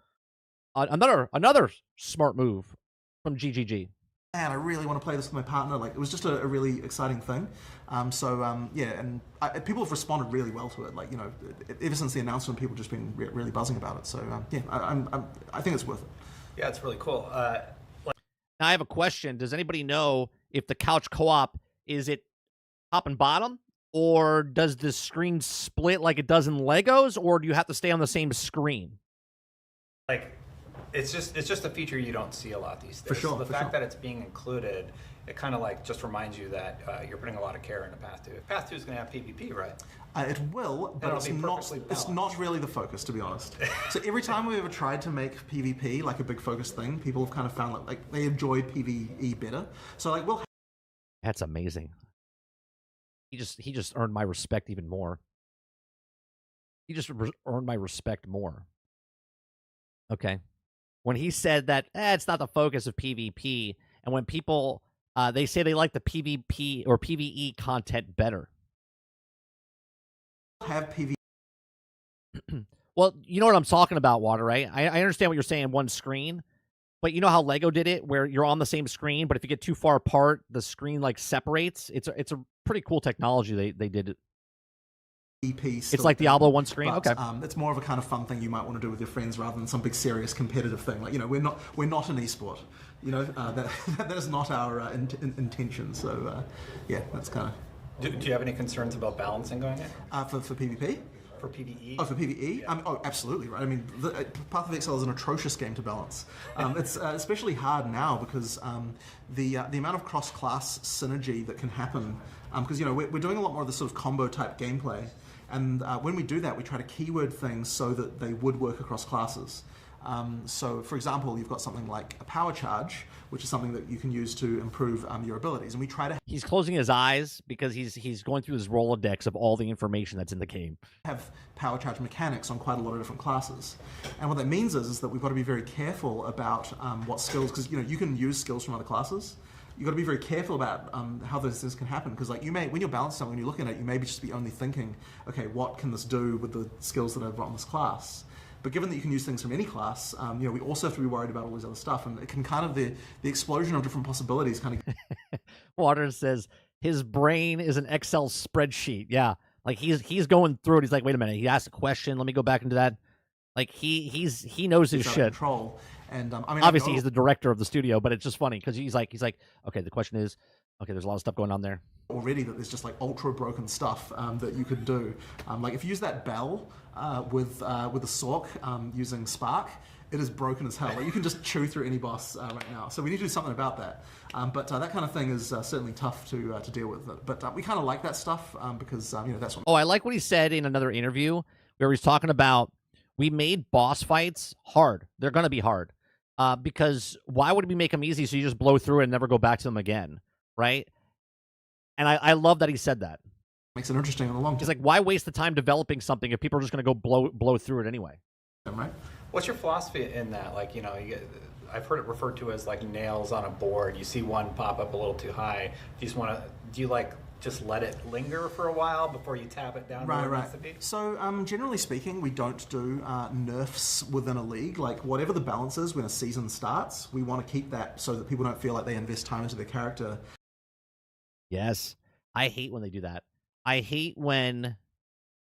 Another smart move from GGG. Man, I really want to play this with my partner. Like, it was just a really exciting thing. Yeah, and people have responded really well to it. Like, ever since the announcement, people just been really buzzing about it. So, yeah, I think it's worth it. Yeah, it's really cool. Now, I have a question. Does anybody know if the couch co-op, is it top and bottom? Or does the screen split like it does in Legos? Or do you have to stay on the same screen? Like, it's just a feature you don't see a lot these days. For sure. So the fact that it's being included, it kind of like just reminds you that you're putting a lot of care into Path 2. Path 2 is going to have PvP, right? It will, but it's not really the focus, to be honest. So every time we've ever tried to make PvP like a big focus thing, people have kind of found like they enjoy PvE better. So like we'll. That's amazing. He just earned my respect even more. He just earned my respect more. Okay. When he said that it's not the focus of PvP, and when people they say they like the PvP or PvE content better. Have PvE. Well, you know what I'm talking about, Water, right? I understand what you're saying, one screen, but you know how Lego did it, where you're on the same screen, but if you get too far apart, the screen like separates. It's a pretty cool technology they did. It's like Diablo one screen. But, okay, it's more of a kind of fun thing you might want to do with your friends rather than some big serious competitive thing. Like we're not an esport. That is not our intention. So yeah, that's kind of. Do you have any concerns about balancing going in? For PvP? For PvE? Oh, for PvE? Yeah. Absolutely, right. I mean, Path of Exile is an atrocious game to balance. It's especially hard now because the amount of cross-class synergy that can happen, because we're doing a lot more of this sort of combo-type gameplay, and when we do that, we try to keyword things so that they would work across classes. So, for example, you've got something like a power charge, which is something that you can use to improve your abilities. And we try to he's closing his eyes because he's going through his Rolodex of all the information that's in the game. Have power charge mechanics on quite a lot of different classes. And what that means is that we've got to be very careful about what skills, because you can use skills from other classes. You've got to be very careful about how those things can happen, because like when you're balancing something, when you're looking at it, you may just be only thinking, okay, what can this do with the skills that I've got in this class? But given that you can use things from any class, we also have to be worried about all this other stuff, and it can kind of the explosion of different possibilities kind of. Waters says his brain is an Excel spreadsheet. Yeah, like he's going through it. He's like, wait a minute. He asked a question. Let me go back into that. Like he knows his shit. Control. And I mean, obviously he's the director of the studio, but it's just funny because he's like, okay, the question is, okay, there's a lot of stuff going on there. Already that there's just like ultra broken stuff that you could do. Like if you use that bell with a Sork using Spark, it is broken as hell. Like, you can just chew through any boss right now. So we need to do something about that. But that kind of thing is certainly tough to deal with. But we kind of like that stuff because that's what. Oh, I like what he said in another interview where he's talking about we made boss fights hard. They're going to be hard because why would we make them easy so you just blow through it and never go back to them again, right? And I love that he said that. Makes it interesting in the long term. He's like, why waste the time developing something if people are just going to go blow through it anyway? Right? What's your philosophy in that? Like, I've heard it referred to as like nails on a board. You see one pop up a little too high. Do you like just let it linger for a while before you tap it down where it needs to be? So generally speaking, we don't do nerfs within a league. Like whatever the balance is when a season starts, we want to keep that so that people don't feel like they invest time into their character. Yes. I hate when they do that. I hate when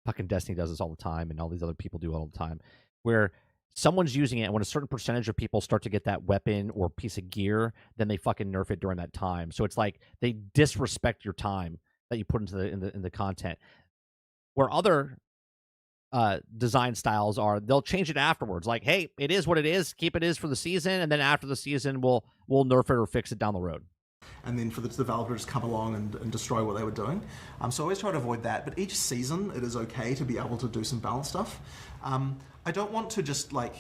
fucking Destiny does this all the time and all these other people do it all the time, where someone's using it and when a certain percentage of people start to get that weapon or piece of gear, then they fucking nerf it during that time. So it's like they disrespect your time that you put into the content. Where other design styles are, they'll change it afterwards. Like, hey, it is what it is. Keep it is for the season, and then after the season, we'll nerf it or fix it down the road. And then for the developers to come along and destroy what they were doing. So I always try to avoid that. But each season, it is okay to be able to do some balance stuff. I don't want to just like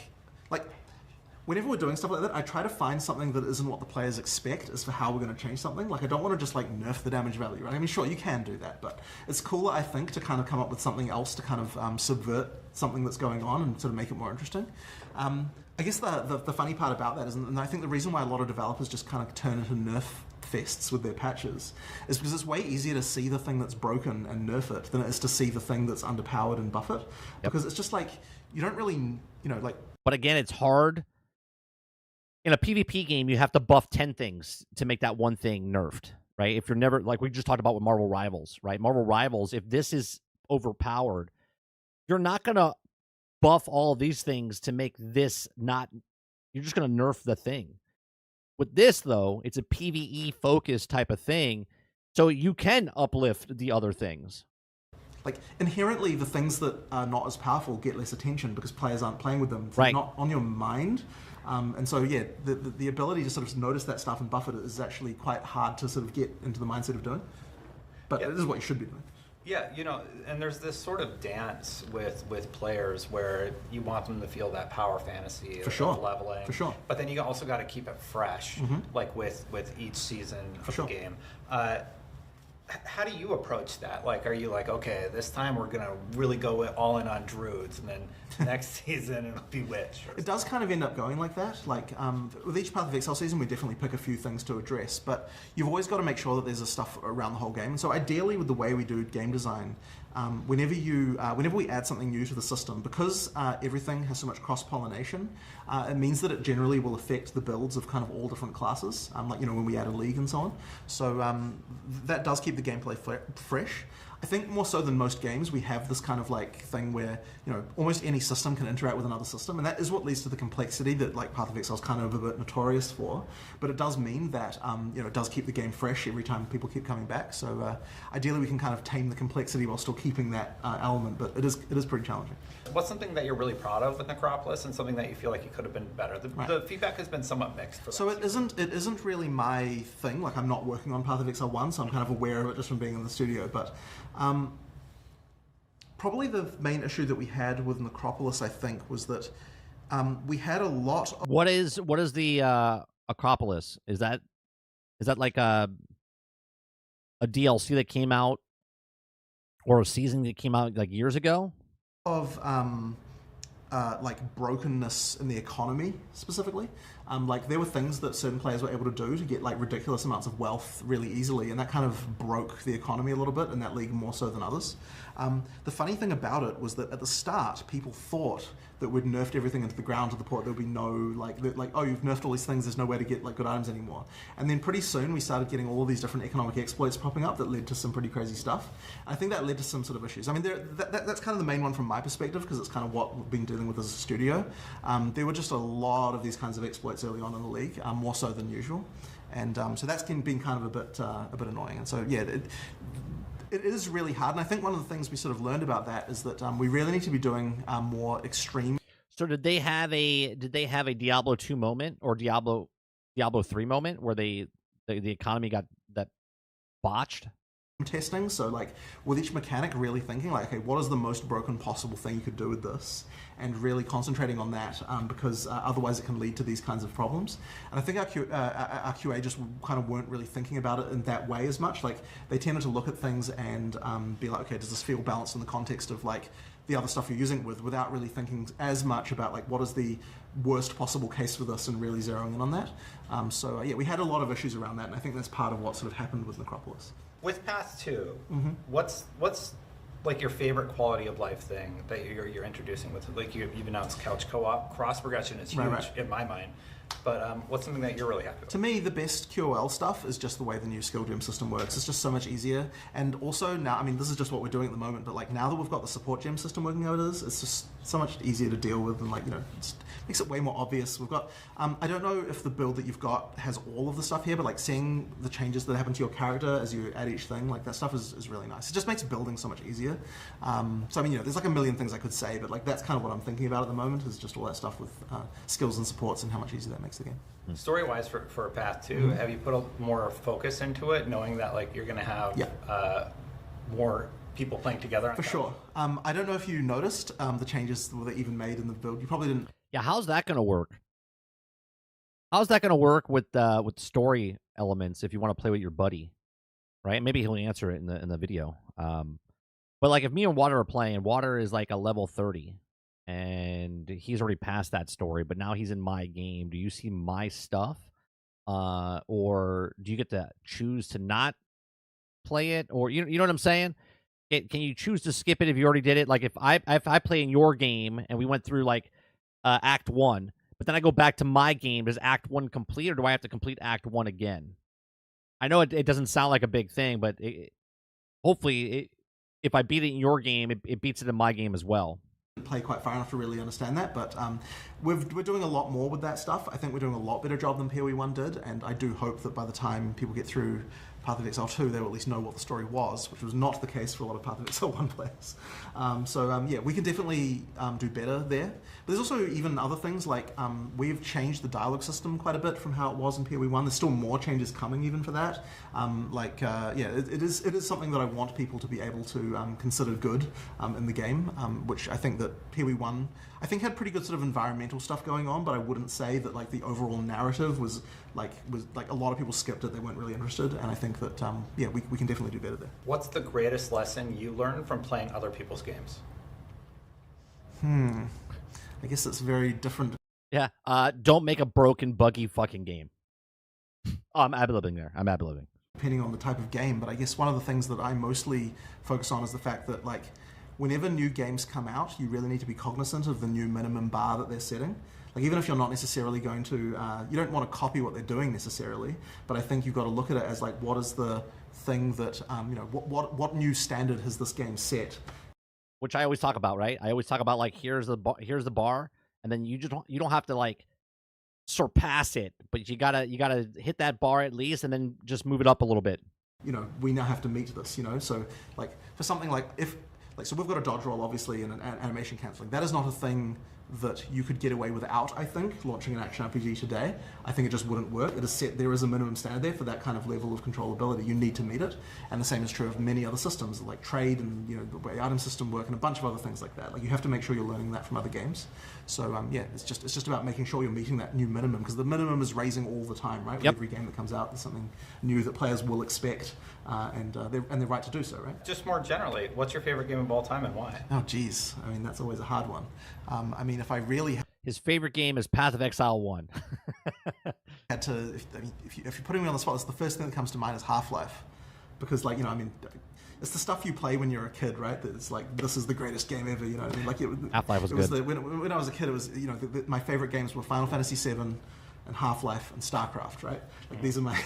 whenever we're doing stuff like that, I try to find something that isn't what the players expect as for how we're going to change something. Like I don't want to just like nerf the damage value, right? I mean, sure, you can do that, but it's cooler, I think, to kind of come up with something else to kind of subvert something that's going on and sort of make it more interesting. I guess the funny part about that is, and I think the reason why a lot of developers just kind of turn into nerf fests with their patches is because it's way easier to see the thing that's broken and nerf it than it is to see the thing that's underpowered and buff it. Yep. Because it's just like, you don't really, like... But again, it's hard. In a PvP game, you have to buff 10 things to make that one thing nerfed, right? If you're never, like we just talked about with Marvel Rivals, right? Marvel Rivals, if this is overpowered, you're not going to buff all of these things to make this not, you're just going to nerf the thing. With this, though, it's a PvE-focused type of thing, so you can uplift the other things. Like, inherently, the things that are not as powerful get less attention because players aren't playing with them. They're not on your mind. And so, yeah, the ability to sort of notice that stuff and buff it is actually quite hard to sort of get into the mindset of doing. But it is what you should be doing. Yeah, and there's this sort of dance with players where you want them to feel that power fantasy of leveling. For sure. But then you also got to keep it fresh, like with each season of the game. How do you approach that? Like, are you like, okay, this time we're going to really go all in on druids, and then next season it'll be witch? It does kind of end up going like that. Like, with each Path of Exile season, we definitely pick a few things to address, but you've always got to make sure that there's stuff around the whole game. And so ideally, with the way we do game design, whenever we add something new to the system, because everything has so much cross-pollination, it means that it generally will affect the builds of kind of all different classes, like, when we add a league and so on. So that does keep the gameplay fresh. I think more so than most games, we have this kind of like thing where, almost any system can interact with another system, and that is what leads to the complexity that like Path of Exile is kind of a bit notorious for. But it does mean that, it does keep the game fresh every time people keep coming back. So ideally we can kind of tame the complexity while still keeping that element, but it is pretty challenging. What's something that you're really proud of with Necropolis and something that you feel like you could have been better? The feedback has been somewhat mixed. For so it isn't really my thing. Like, I'm not working on Path of Exile 1, so I'm kind of aware of it just from being in the studio. But probably the main issue that we had with Necropolis, I think, was that we had a lot of... What is the Acropolis? Is that like a DLC that came out or a season that came out like years ago? Of like brokenness in the economy specifically. Like there were things that certain players were able to do to get like ridiculous amounts of wealth really easily, and that kind of broke the economy a little bit in that league more so than others. The funny thing about it was that at the start, people thought that we'd nerfed everything into the ground to the point there would be no, like, oh, you've nerfed all these things, there's no way to get like good items anymore. And then pretty soon we started getting all of these different economic exploits popping up that led to some pretty crazy stuff. I think that led to some sort of issues. I mean, that's kind of the main one from my perspective, because it's kind of what we've been dealing with as a studio. There were just a lot of these kinds of exploits early on in the league, more so than usual. And so that's been kind of a bit annoying. And so, yeah, it is really hard, and I think one of the things we sort of learned about that is that we really need to be doing more extreme. So did they have a Diablo 2 moment or Diablo 3 moment where the economy got that botched? Testing, so like with each mechanic really thinking like, okay, what is the most broken possible thing you could do with this, and really concentrating on that, because otherwise it can lead to these kinds of problems. And I think our QA just kind of weren't really thinking about it in that way as much. Like they tended to look at things and be like, okay, does this feel balanced in the context of like the other stuff you're using it with, without really thinking as much about like what is the worst possible case for this and really zeroing in on that. So yeah, we had a lot of issues around that, and I think that's part of what sort of happened with Necropolis. With Path 2, what's like your favorite quality of life thing that you're introducing with, like you've announced couch co-op, cross progression is huge in my mind, but what's something that you're really happy with? To me, the best QOL stuff is just the way the new skill gem system works. It's just so much easier, and also now, I mean, this is just what we're doing at the moment, but like now that we've got the support gem system working how it is, it's just so much easier to deal with, and like, you know, it makes it way more obvious. We've got, I don't know if the build that you've got has all of the stuff here, but like seeing the changes that happen to your character as you add each thing, like that stuff is really nice. It just makes building so much easier. So I mean, you know, there's like a million things I could say, but like that's kind of what I'm thinking about at the moment, is just all that stuff with skills and supports and how much easier that makes the game. Story-wise for Path 2, have you put more focus into it, knowing that like you're going to have more people playing together? For sure. I don't know if you noticed the changes that were even made in the build. You probably didn't. Yeah, how's that going to work? How's that going to work with story elements if you want to play with your buddy, right? Maybe he'll answer it in the video. But like if me and Water are playing, Water is like a level 30. And he's already passed that story, but now he's in my game. Do you see my stuff? Or do you get to choose to not play it? Or you know what I'm saying? Can you choose to skip it if you already did it? Like if I play in your game and we went through like Act 1, but then I go back to my game, does Act 1 complete, or do I have to complete Act 1 again? I know it doesn't sound like a big thing, but hopefully if I beat it in your game, it beats it in my game as well. Play quite far enough to really understand that, but we're doing a lot more with that stuff. I think we're doing a lot better job than POE1 did, and I do hope that by the time people get through Path of Exile 2, they will at least know what the story was, which was not the case for a lot of Path of Exile 1 players. Yeah, we can definitely do better there. But there's also even other things, like we've changed the dialogue system quite a bit from how it was in POE1. There's still more changes coming even for that. Yeah, it is something that I want people to be able to consider good in the game, which I think that POE1, I think, had pretty good sort of environmental stuff going on, but I wouldn't say that like the overall narrative was like a lot of people skipped it. They weren't really interested, and I think that yeah, we can definitely do better there. What's the greatest lesson you learned from playing other people's games? I guess it's very different. Yeah, don't make a broken, buggy fucking game. Oh, I'm ad-libbing there. I'm ad-libbing. Depending on the type of game, but I guess one of the things that I mostly focus on is the fact that like whenever new games come out, you really need to be cognizant of the new minimum bar that they're setting. Like even if you're not necessarily going to, you don't want to copy what they're doing necessarily, but I think you've got to look at it as like, what is the thing that, you know, what new standard has this game set? Which I always talk about, right? I always talk about like, here's the bar, and then you don't have to like surpass it, but you gotta hit that bar at least, and then just move it up a little bit. You know, we now have to meet this, you know, so like for something like so we've got a dodge roll obviously and an animation cancelling. That is not a thing that you could get away without, I think, launching an action RPG today. I think it just wouldn't work. It is set, there is a minimum standard there for that kind of level of controllability. You need to meet it. And the same is true of many other systems like trade and, you know, the way item system work and a bunch of other things like that. Like you have to make sure you're learning that from other games. So yeah, it's just about making sure you're meeting that new minimum, because the minimum is raising all the time, right? Yep. With every game that comes out, there's something new that players will expect, and they're right to do so, right? Just more generally, what's your favorite game of all time and why? Oh, geez. I mean, that's always a hard one. I mean, if I really his favorite game is Path of Exile 1. had to, if you're putting me on the spot, it's the first thing that comes to mind is Half-Life, because like, you know, I mean, it's the stuff you play when you're a kid, right? That it's like, this is the greatest game ever, you know what I mean? Like Half-Life was good. When I was a kid, it was, you know, my favorite games were Final Fantasy VII and Half-Life and StarCraft, right? Like these are my,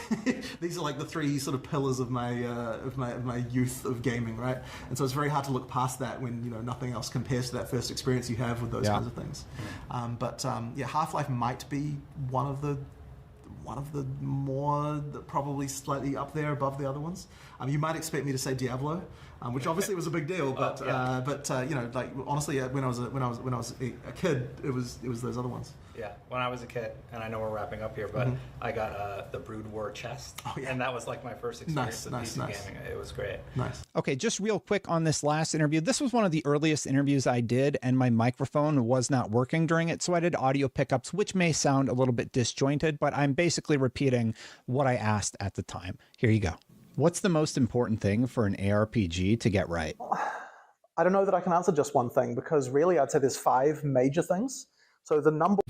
these are like the three sort of pillars of my youth of gaming, right? And so it's very hard to look past that when, you know, nothing else compares to that first experience you have with those kinds of things. Yeah, Half-Life might be one of the one of the more probably slightly up there above the other ones. You might expect me to say Diablo, which obviously was a big deal, but you know, like honestly, when I was a kid, it was those other ones. Yeah, when I was a kid, and I know we're wrapping up here, but I got the Brood War chest, and that was like my first experience with PC gaming. It was great. Nice. Okay, just real quick on this last interview. This was one of the earliest interviews I did, and my microphone was not working during it, so I did audio pickups, which may sound a little bit disjointed, but I'm basically repeating what I asked at the time. Here you go. What's the most important thing for an ARPG to get right? I don't know that I can answer just one thing, because really I'd say there's 5 major things. So the number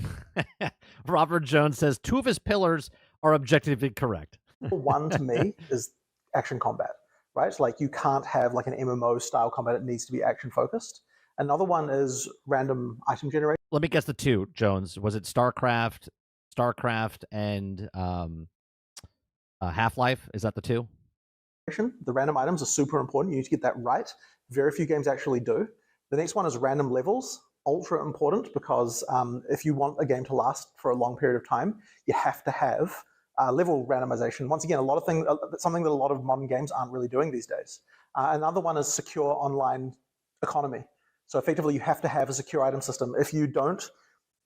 Robert Jones says 2 of his pillars are objectively correct. 1 to me is action combat, right? Like you can't have like an MMO style combat. It needs to be action focused. Another one is random item generation. Let me guess the 2, Jones. Was it StarCraft, and Half-Life? Is that the 2? The random items are super important. You need to get that right. Very few games actually do. The next one is random levels. Ultra important, because if you want a game to last for a long period of time, you have to have level randomization. Once again, something that a lot of modern games aren't really doing these days. Another one is secure online economy. So effectively, you have to have a secure item system. If you don't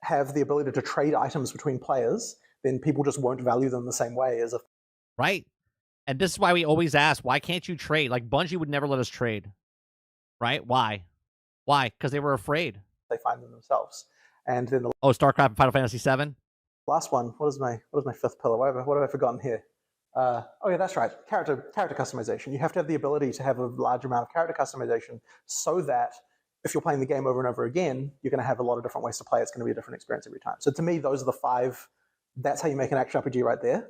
have the ability to trade items between players, then people just won't value them the same way as if. Right. And this is why we always ask, why can't you trade? Like Bungie would never let us trade. Right? Why? Why? Because they were afraid. They find them themselves. And then the StarCraft and Final Fantasy VII? Last one. What is my 5th pillar? What have I forgotten here? Oh yeah, that's right. Character customization. You have to have the ability to have a large amount of character customization, so that if you're playing the game over and over again, you're going to have a lot of different ways to play. It's going to be a different experience every time. So to me, those are the 5. That's how you make an action RPG right there.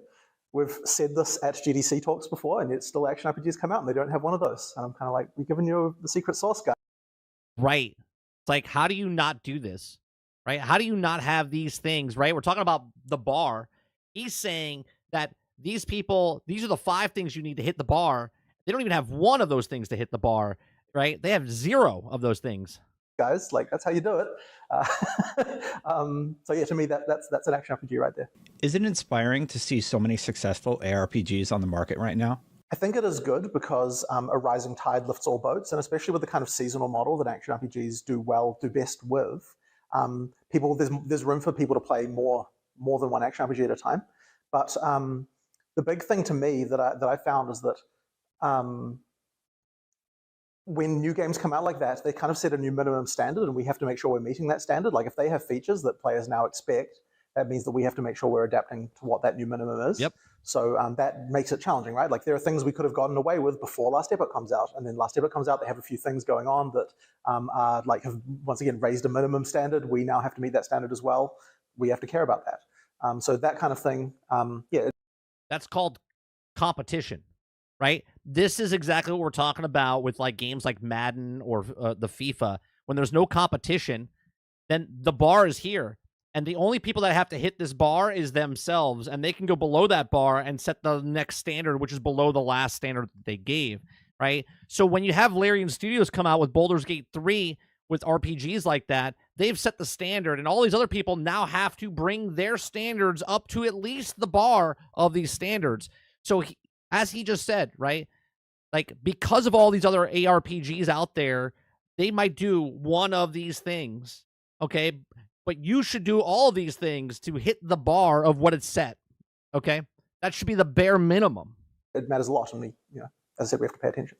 We've said this at GDC talks before, and yet still action RPGs come out and they don't have one of those. And I'm kind of like, we're giving you the secret sauce, guy. Right. It's like, how do you not do this? Right? How do you not have these things, right? We're talking about the bar. He's saying that these people, these are the 5 things you need to hit the bar. They don't even have one of those things to hit the bar, right? They have 0 of those things. Guys, like that's how you do it. So yeah, to me, that's an action RPG right there. Is it inspiring to see so many successful ARPGs on the market right now? I think it is good, because a rising tide lifts all boats, and especially with the kind of seasonal model that action RPGs do best with, there's room for people to play more than one action RPG at a time. But the big thing to me that I found is that when new games come out like that, they kind of set a new minimum standard, and we have to make sure we're meeting that standard. Like if they have features that players now expect, that means that we have to make sure we're adapting to what that new minimum is. Yep. So that makes it challenging, right? Like there are things we could have gotten away with before Last Epoch comes out, and then Last Epoch comes out, they have a few things going on that are like have once again raised a minimum standard. We now have to meet that standard as well. We have to care about that. So that kind of thing, yeah. That's called competition, right? This is exactly what we're talking about with like games like Madden or the FIFA. When there's no competition, then the bar is here. And the only people that have to hit this bar is themselves, and they can go below that bar and set the next standard, which is below the last standard that they gave, right? So when you have Larian Studios come out with Baldur's Gate 3 with RPGs like that, they've set the standard, and all these other people now have to bring their standards up to at least the bar of these standards. So as he just said, right, like because of all these other ARPGs out there, they might do one of these things, okay? But you should do all of these things to hit the bar of what it's set, okay? That should be the bare minimum. It matters a lot, and as I said, we have to pay attention.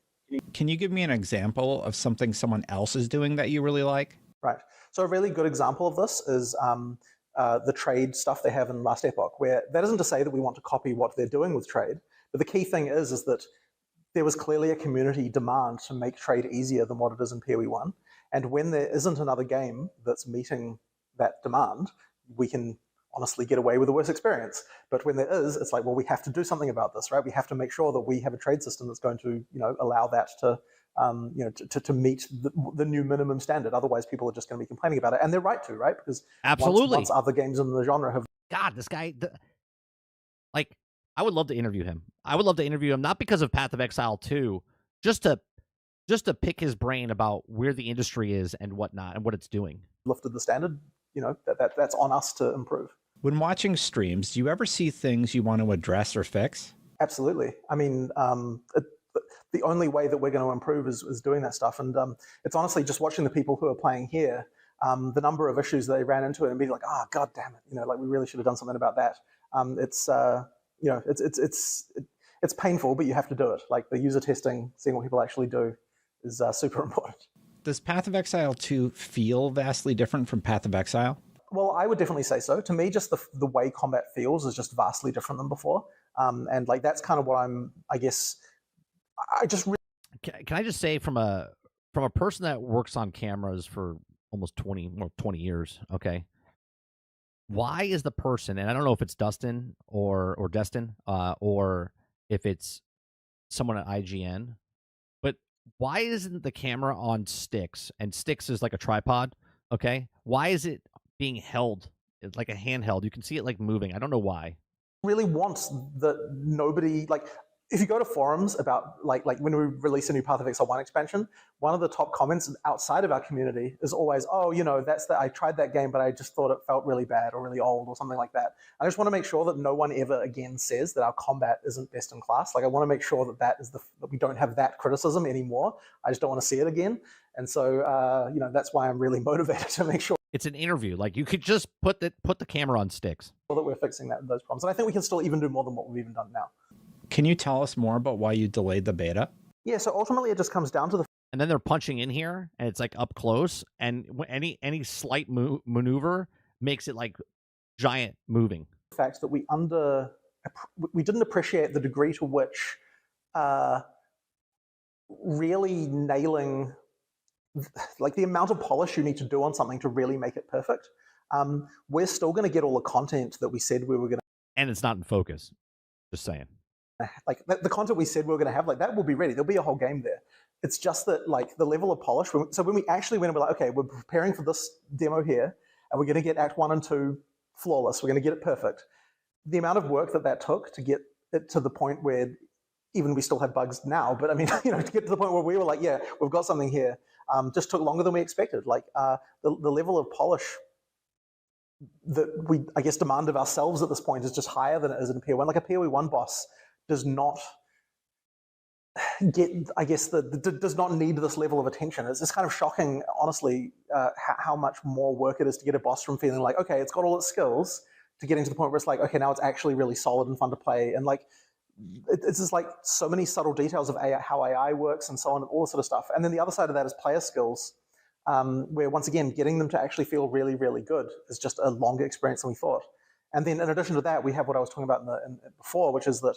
Can you give me an example of something someone else is doing that you really like? Right. So a really good example of this is the trade stuff they have in Last Epoch, where that isn't to say that we want to copy what they're doing with trade, but the key thing is that there was clearly a community demand to make trade easier than what it is in POE1. And when there isn't another game that's meeting that demand, we can honestly get away with a worse experience. But when there is, it's like, well, we have to do something about this, right? We have to make sure that we have a trade system that's going to, allow that to meet the new minimum standard. Otherwise, people are just going to be complaining about it, and they're right to, right? Because absolutely, once other games in the genre have. God, this guy, like, I would love to interview him. I would love to interview him, not because of Path of Exile 2, just to pick his brain about where the industry is and whatnot and what it's doing. Lifted the standard. That's on us to improve. When watching streams, do you ever see things you want to address or fix? Absolutely. I mean, the only way that we're going to improve is doing that stuff. And it's honestly just watching the people who are playing here, the number of issues they ran into it and being like, oh, God damn it. Like we really should have done something about that. It's painful, but you have to do it. Like the user testing, seeing what people actually do is super important. Does Path of Exile 2 feel vastly different from Path of Exile? Well, I would definitely say so. To me, just the way combat feels is just vastly different than before. And like that's kind of what I just really... Can I just say from a person that works on cameras for almost 20 years, okay? Why is the person, and I don't know if it's Dustin or Destin, or if it's someone at IGN, but why isn't the camera on sticks? And sticks is like a tripod, okay? Why is it being held? It's like a handheld. You can see it like moving. I don't know why. Really wants that nobody, like, if you go to forums about like when we release a new Path of Exile 1 expansion, one of the top comments outside of our community is always, oh, I tried that game, but I just thought it felt really bad or really old or something like that. I just want to make sure that no one ever again says that our combat isn't best in class. Like I want to make sure that we don't have that criticism anymore. I just don't want to see it again. And so, that's why I'm really motivated to make sure it's an interview. Like you could just put the camera on sticks. That we're fixing those problems. And I think we can still even do more than what we've even done now. Can you tell us more about why you delayed the beta? Yeah, so ultimately it just comes down to the... And then they're punching in here, and it's like up close, and any slight maneuver makes it like giant moving. The fact that we didn't appreciate the degree to which really nailing, like the amount of polish you need to do on something to really make it perfect. We're still going to get all the content that we said we were going to... And it's not in focus. Just saying. Like the content we said we were going to have, like that will be ready. There'll be a whole game there. It's just that like the level of polish. So when we actually went and we're like, okay, we're preparing for this demo here, and we're going to get Act 1 and 2 flawless. We're going to get it perfect. The amount of work that took to get it to the point where even we still have bugs now, but I mean, to get to the point where we were like, yeah, we've got something here, just took longer than we expected. Like the level of polish that we, I guess, demand of ourselves at this point is just higher than it is in POE1. Like a POE1 boss does not get, I guess, does not need this level of attention. It's just kind of shocking, honestly, how much more work it is to get a boss from feeling like, okay, it's got all its skills, to getting to the point where it's like, okay, now it's actually really solid and fun to play. And like, it's just like so many subtle details of how AI works and so on, and all this sort of stuff. And then the other side of that is player skills, where once again, getting them to actually feel really, really good is just a longer experience than we thought. And then in addition to that, we have what I was talking about before, which is that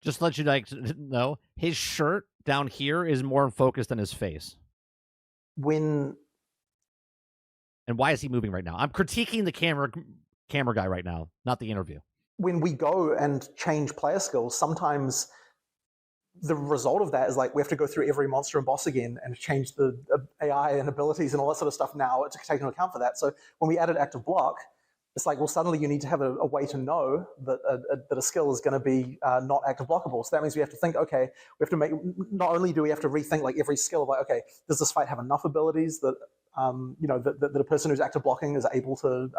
just to let you know, his shirt down here is more in focus than his face. And why is he moving right now? I'm critiquing the camera guy right now, not the interview. When we go and change player skills, sometimes the result of that is like we have to go through every monster and boss again and change the AI and abilities and all that sort of stuff now to take into account for that. So when we added active block, it's like, well, suddenly you need to have a way to know that a skill is going to be not active blockable. So that means we have to think, okay, we have to make, not only do we have to rethink like every skill of like, okay, does this fight have enough abilities that, that a person who's active blocking is able to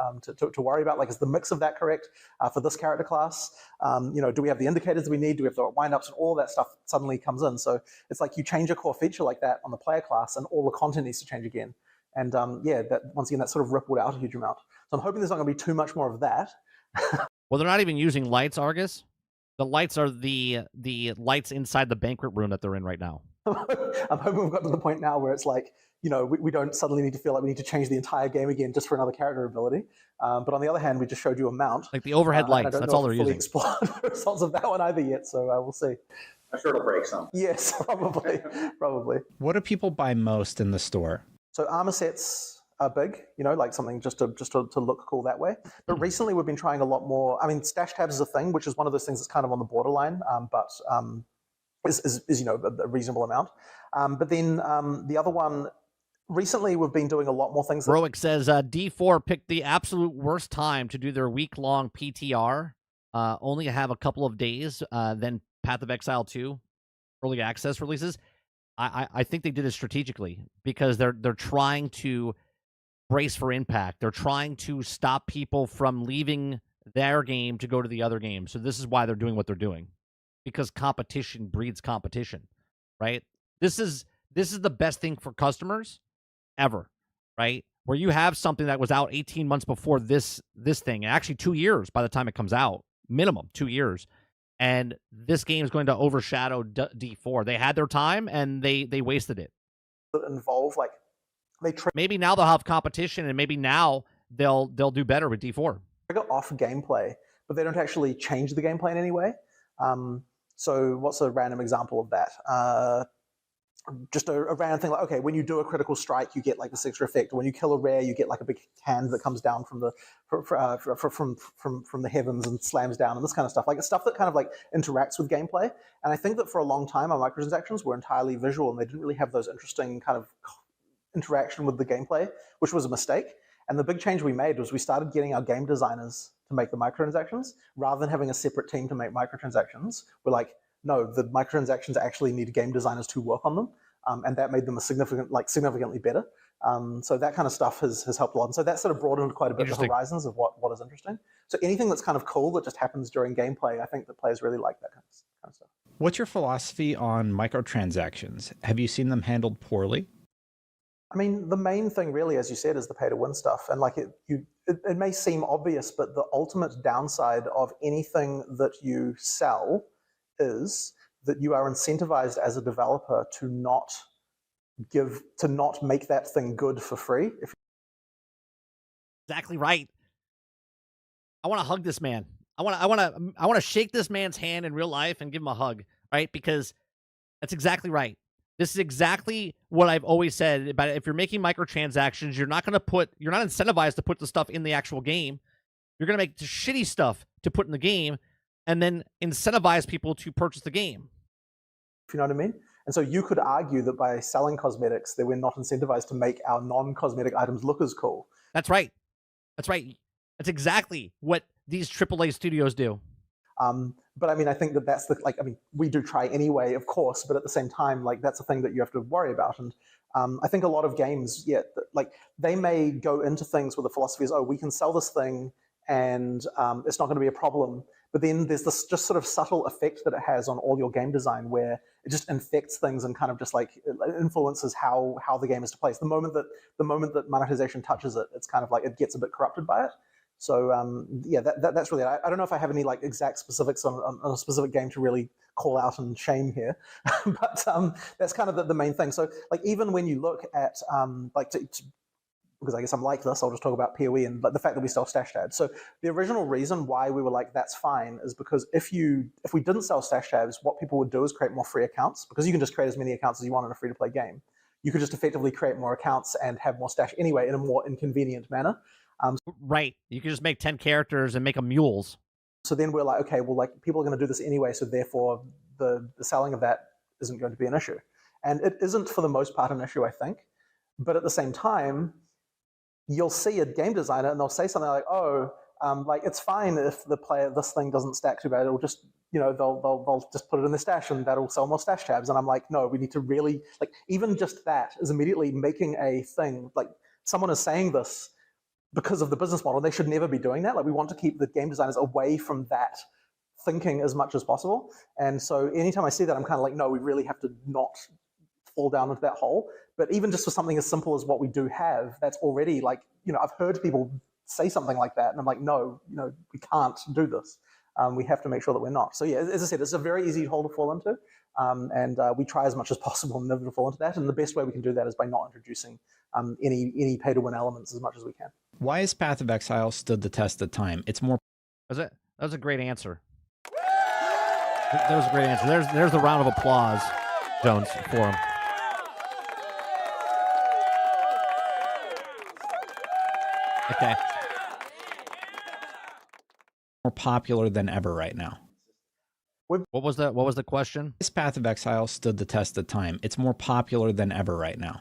worry about? Like, is the mix of that correct for this character class? Do we have the indicators we need? Do we have the wind-ups? And all that stuff suddenly comes in. So it's like you change a core feature like that on the player class and all the content needs to change again. And that once again, that sort of rippled out a huge amount. So I'm hoping there's not going to be too much more of that. Well, they're not even using lights, Argus. The lights are the lights inside the banquet room that they're in right now. I'm hoping we've got to the point now where it's like, we don't suddenly need to feel like we need to change the entire game again just for another character ability. But on the other hand, we just showed you a mount. Like the overhead lights, that's all they're using. I haven't explored the results of that one either yet, so we'll see. I'm sure it'll break some. Yes, probably. What do people buy most in the store? So armor sets are big, like something just to look cool that way. But recently we've been trying a lot more. I mean, stash tabs is a thing, which is one of those things that's kind of on the borderline, but is a reasonable amount. But then the other one, recently we've been doing a lot more things. Roic says D4 picked the absolute worst time to do their week-long PTR. Only have a couple of days, then Path of Exile 2 early access releases. I think they did it strategically because they're trying to brace for impact. They're trying to stop people from leaving their game to go to the other game. So this is why they're doing what they're doing, because competition breeds competition, right? This is the best thing for customers ever, right? Where you have something that was out 18 months before this thing, and actually 2 years by the time it comes out, minimum 2 years. And this game is going to overshadow D4. They had their time and they wasted it. Involve like maybe now they'll have competition, and maybe now they'll do better with D4. Trigger off gameplay, but they don't actually change the gameplay in any way. So what's a random example of that? Just a random thing like, okay, when you do a critical strike, you get like this extra effect. When you kill a rare, you get like a big hand that comes down from the from the heavens and slams down, and this kind of stuff. Like it's stuff that kind of like interacts with gameplay. And I think that for a long time, our microtransactions were entirely visual, and they didn't really have those interesting kind of interaction with the gameplay, which was a mistake. And the big change we made was we started getting our game designers to make the microtransactions rather than having a separate team to make microtransactions. We're like, no, the microtransactions actually need game designers to work on them, and that made them significantly better. So that kind of stuff has helped a lot. And so that sort of broadened quite a bit the horizons of what is interesting. So anything that's kind of cool that just happens during gameplay, I think that players really like that kind of stuff. What's your philosophy on microtransactions? Have you seen them handled poorly? I mean, the main thing really, as you said, is the pay-to-win stuff. And like it may seem obvious, but the ultimate downside of anything that you sell is that you are incentivized as a developer to not make that thing good for free. Exactly right. I want to hug this man. I want to shake this man's hand in real life and give him a hug, right? Because that's exactly right. This is exactly what I've always said about it. If you're making microtransactions, you're not incentivized to put the stuff in the actual game. You're going to make the shitty stuff to put in the game and then incentivize people to purchase the game. If you know what I mean? And so you could argue that by selling cosmetics, that we're not incentivized to make our non-cosmetic items look as cool. That's right. That's right. That's exactly what these AAA studios do. But I mean, I think that's we do try anyway, of course, but at the same time, like that's a thing that you have to worry about. And I think a lot of games, they may go into things with the philosophy is, oh, we can sell this thing and it's not going to be a problem. But then there's this just sort of subtle effect that it has on all your game design where it just infects things and kind of just like influences how the game is to play. So the moment that monetization touches it, it's kind of like it gets a bit corrupted by it. So that's really it. I don't know if I have any like exact specifics on a specific game to really call out and shame here, but that's kind of the main thing. So like even when you look at because I guess I'm like this, I'll just talk about POE and like the fact that we sell stash tabs. So the original reason why we were like that's fine is because if we didn't sell stash tabs, what people would do is create more free accounts, because you can just create as many accounts as you want in a free to play game. You could just effectively create more accounts and have more stash anyway in a more inconvenient manner. Right. You can just make 10 characters and make them mules. So then we're like, okay, well, like people are going to do this anyway, so therefore the selling of that isn't going to be an issue. And it isn't for the most part an issue, I think. But at the same time, you'll see a game designer and they'll say something like, oh, like it's fine if this thing doesn't stack too bad. It'll just, they'll just put it in the stash and that'll sell more stash tabs. And I'm like, no, we need to really, like, even just that is immediately making a thing, like someone is saying this because of the business model. They should never be doing that. Like we want to keep the game designers away from that thinking as much as possible. And so anytime I see that, I'm kind of like, no, we really have to not fall down into that hole. But even just for something as simple as what we do have, that's already like, I've heard people say something like that. And I'm like, no, we can't do this. We have to make sure that we're not. So yeah, as I said, it's a very easy hole to fall into. And we try as much as possible never to fall into that. And the best way we can do that is by not introducing any pay-to-win elements as much as we can. Why has Path of Exile stood the test of time? It's more... That was a great answer. That was a great answer. There's the round of applause, Jones, for him. Okay. More popular than ever right now. What was the question? This Path of Exile stood the test of time. It's more popular than ever right now.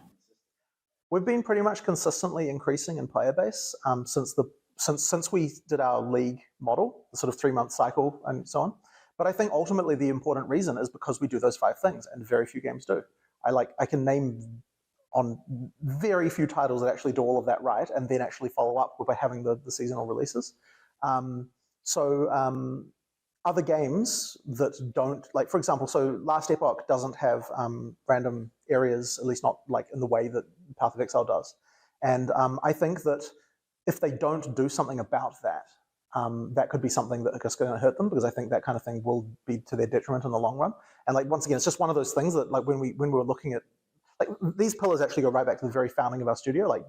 We've been pretty much consistently increasing in player base since we did our league model, the sort of 3-month cycle and so on. But I think ultimately the important reason is because we do those 5 things, and very few games do. I can name on very few titles that actually do all of that right, and then actually follow up by having the seasonal releases. Other games that don't, like for example, so Last Epoch doesn't have random areas, at least not like in the way that Path of Exile does. And I think that if they don't do something about that, that could be something that is going to hurt them, because I think that kind of thing will be to their detriment in the long run. And like once again, it's just one of those things that like when we were looking at, like these pillars actually go right back to the very founding of our studio. Like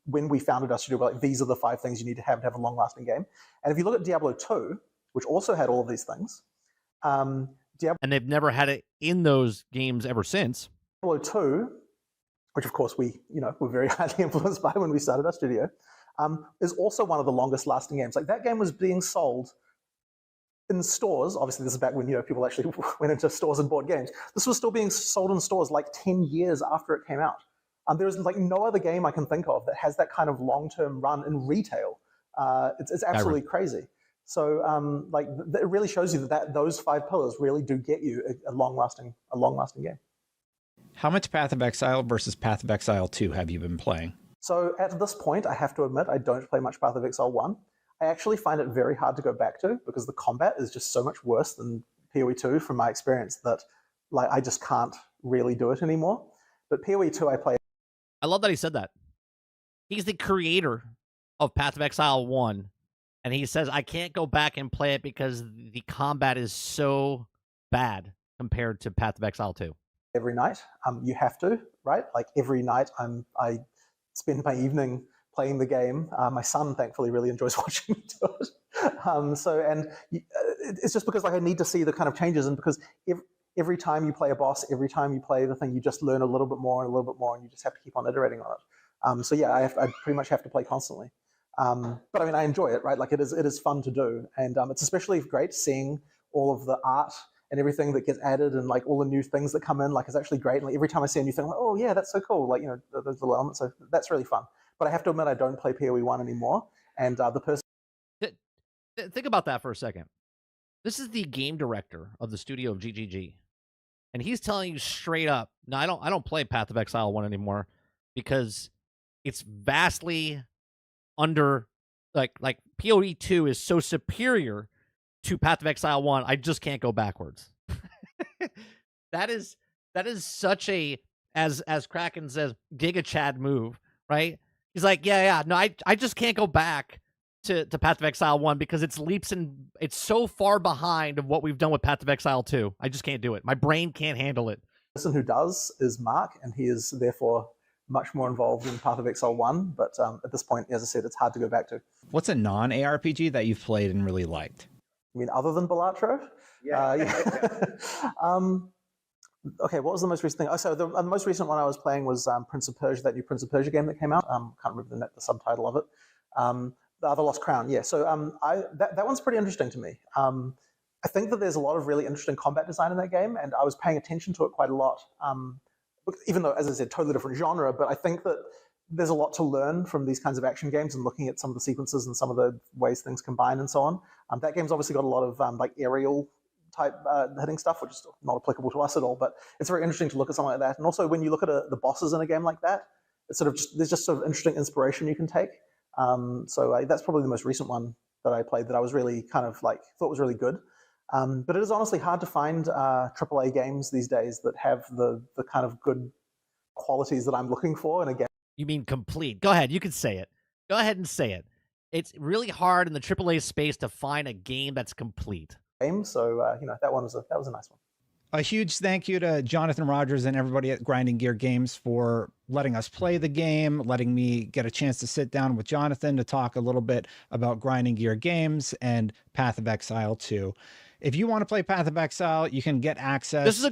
when we founded our studio, we're like, these are the 5 things you need to have a long-lasting game. And if you look at Diablo 2, which also had all of these things, and they've never had it in those games ever since. Diablo 2, which of course we were very highly influenced by when we started our studio, is also one of the longest lasting games. Like that game was being sold in stores. Obviously, this is back when people actually went into stores and bought games. This was still being sold in stores like 10 years after it came out. There is like no other game I can think of that has that kind of long-term run in retail. It's absolutely crazy. So it really shows you that those 5 pillars really do get you a long-lasting game. How much Path of Exile versus Path of Exile 2 have you been playing? So at this point, I have to admit, I don't play much Path of Exile 1. I actually find it very hard to go back to, because the combat is just so much worse than POE2 from my experience that like I just can't really do it anymore. But POE2 I play. I love that he said that. He's the creator of Path of Exile 1, and he says, I can't go back and play it because the combat is so bad compared to Path of Exile 2. Every night, you have to, right? Like every night I spend my evening playing the game. My son, thankfully, really enjoys watching me do it. It's just because like I need to see the kind of changes, and because every time you play a boss, every time you play the thing, you just learn a little bit more and a little bit more, and you just have to keep on iterating on it. So yeah, I pretty much have to play constantly. But I mean, I enjoy it, right? Like it is fun to do, and it's especially great seeing all of the art and everything that gets added, and like all the new things that come in. Like it's actually great. And like every time I see a new thing, I'm like, oh yeah, that's so cool. Like those little elements. So that's really fun. But I have to admit, I don't play POE1 anymore. And the person. Think about that for a second. This is the game director of the studio of GGG, and he's telling you straight up, no, I don't play Path of Exile 1 anymore because it's vastly under, like POE2 is so superior to Path of Exile 1, I just can't go backwards. That is such a, as Kraken says, Giga Chad move, right? He's like, yeah, no, I just can't go back to Path of Exile 1 because it's so far behind of what we've done with Path of Exile 2. I just can't do it. My brain can't handle it. The person who does is Mark, and he is therefore much more involved in Path of Exile 1, but at this point, as I said, it's hard to go back to. What's a non-ARPG that you've played and really liked? I mean, other than Balatro? Okay, what was the most recent thing? Oh, so the most recent one I was playing was Prince of Persia, that new Prince of Persia game that came out. Can't remember the subtitle of it. The Lost Crown, yeah. So that one's pretty interesting to me. I think that there's a lot of really interesting combat design in that game, and I was paying attention to it quite a lot. Even though, as I said, totally different genre, but I think that there's a lot to learn from these kinds of action games and looking at some of the sequences and some of the ways things combine and so on. That game's obviously got a lot of like aerial type hitting stuff, which is not applicable to us at all, but it's very interesting to look at something like that. And also when you look at the bosses in a game like that, it's there's just sort of interesting inspiration you can take. So that's probably the most recent one that I played that I was really kind of like, thought was really good. But it is honestly hard to find AAA games these days that have the kind of good qualities that I'm looking for. And again, you mean complete? Go ahead, you can say it. Go ahead and say it. It's really hard in the AAA space to find a game that's complete. So that was a nice one. A huge thank you to Jonathan Rogers and everybody at Grinding Gear Games for letting us play the game, letting me get a chance to sit down with Jonathan to talk a little bit about Grinding Gear Games and Path of Exile 2. If you want to play Path of Exile, you can get access. This is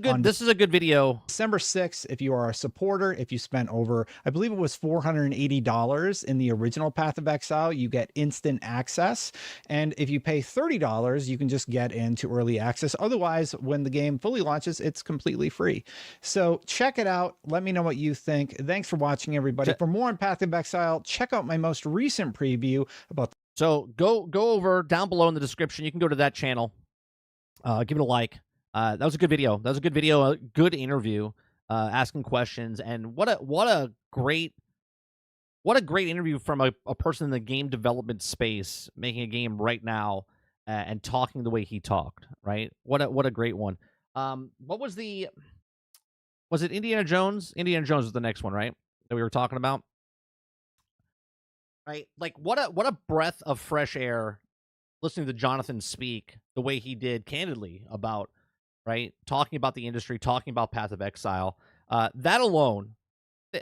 a good video. December 6th, if you are a supporter, if you spent over, I believe it was $480 in the original Path of Exile, you get instant access. And if you pay $30, you can just get into early access. Otherwise, when the game fully launches, it's completely free. So check it out. Let me know what you think. Thanks for watching, everybody. For more on Path of Exile, check out my most recent preview about. So go over down below in the description. You can go to that channel. Give it a like. That was a good video. A good interview. asking questions, and what a great interview from a person in the game development space, making a game right now and talking the way he talked. Right? What a great one. What was it Indiana Jones? Indiana Jones was the next one, right? That we were talking about. Right? Like what a breath of fresh air listening to Jonathan speak the way he did candidly about, right? Talking about the industry, talking about Path of Exile. That alone,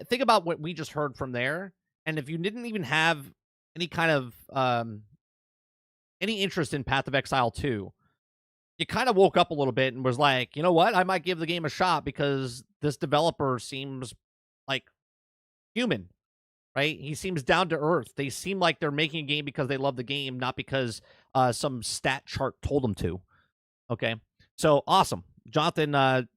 think about what we just heard from there. And if you didn't even have any kind of any interest in Path of Exile 2, you kind of woke up a little bit and was like, you know what? I might give the game a shot because this developer seems like human, right? He seems down to earth. They seem like they're making a game because they love the game, not because some stat chart told them to. Okay, so awesome, Jonathan. I've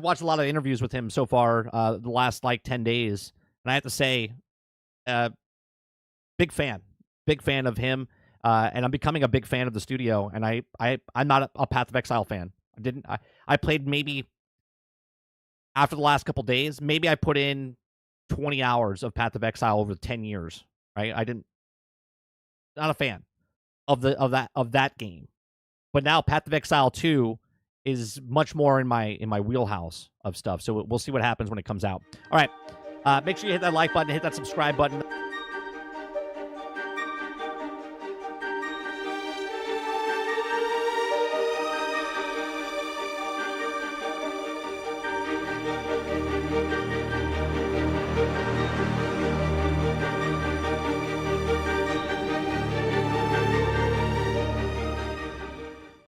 watched a lot of interviews with him so far the last like 10 days, and I have to say, big fan of him, and I'm becoming a big fan of the studio. And I'm not a Path of Exile fan. I played maybe after the last couple days. Maybe I put in 20 hours of Path of Exile over 10 years. Right? Not a fan of that game. But now Path of Exile 2 is much more in my wheelhouse of stuff. So we'll see what happens when it comes out. All right. Make sure you hit that like button, hit that subscribe button.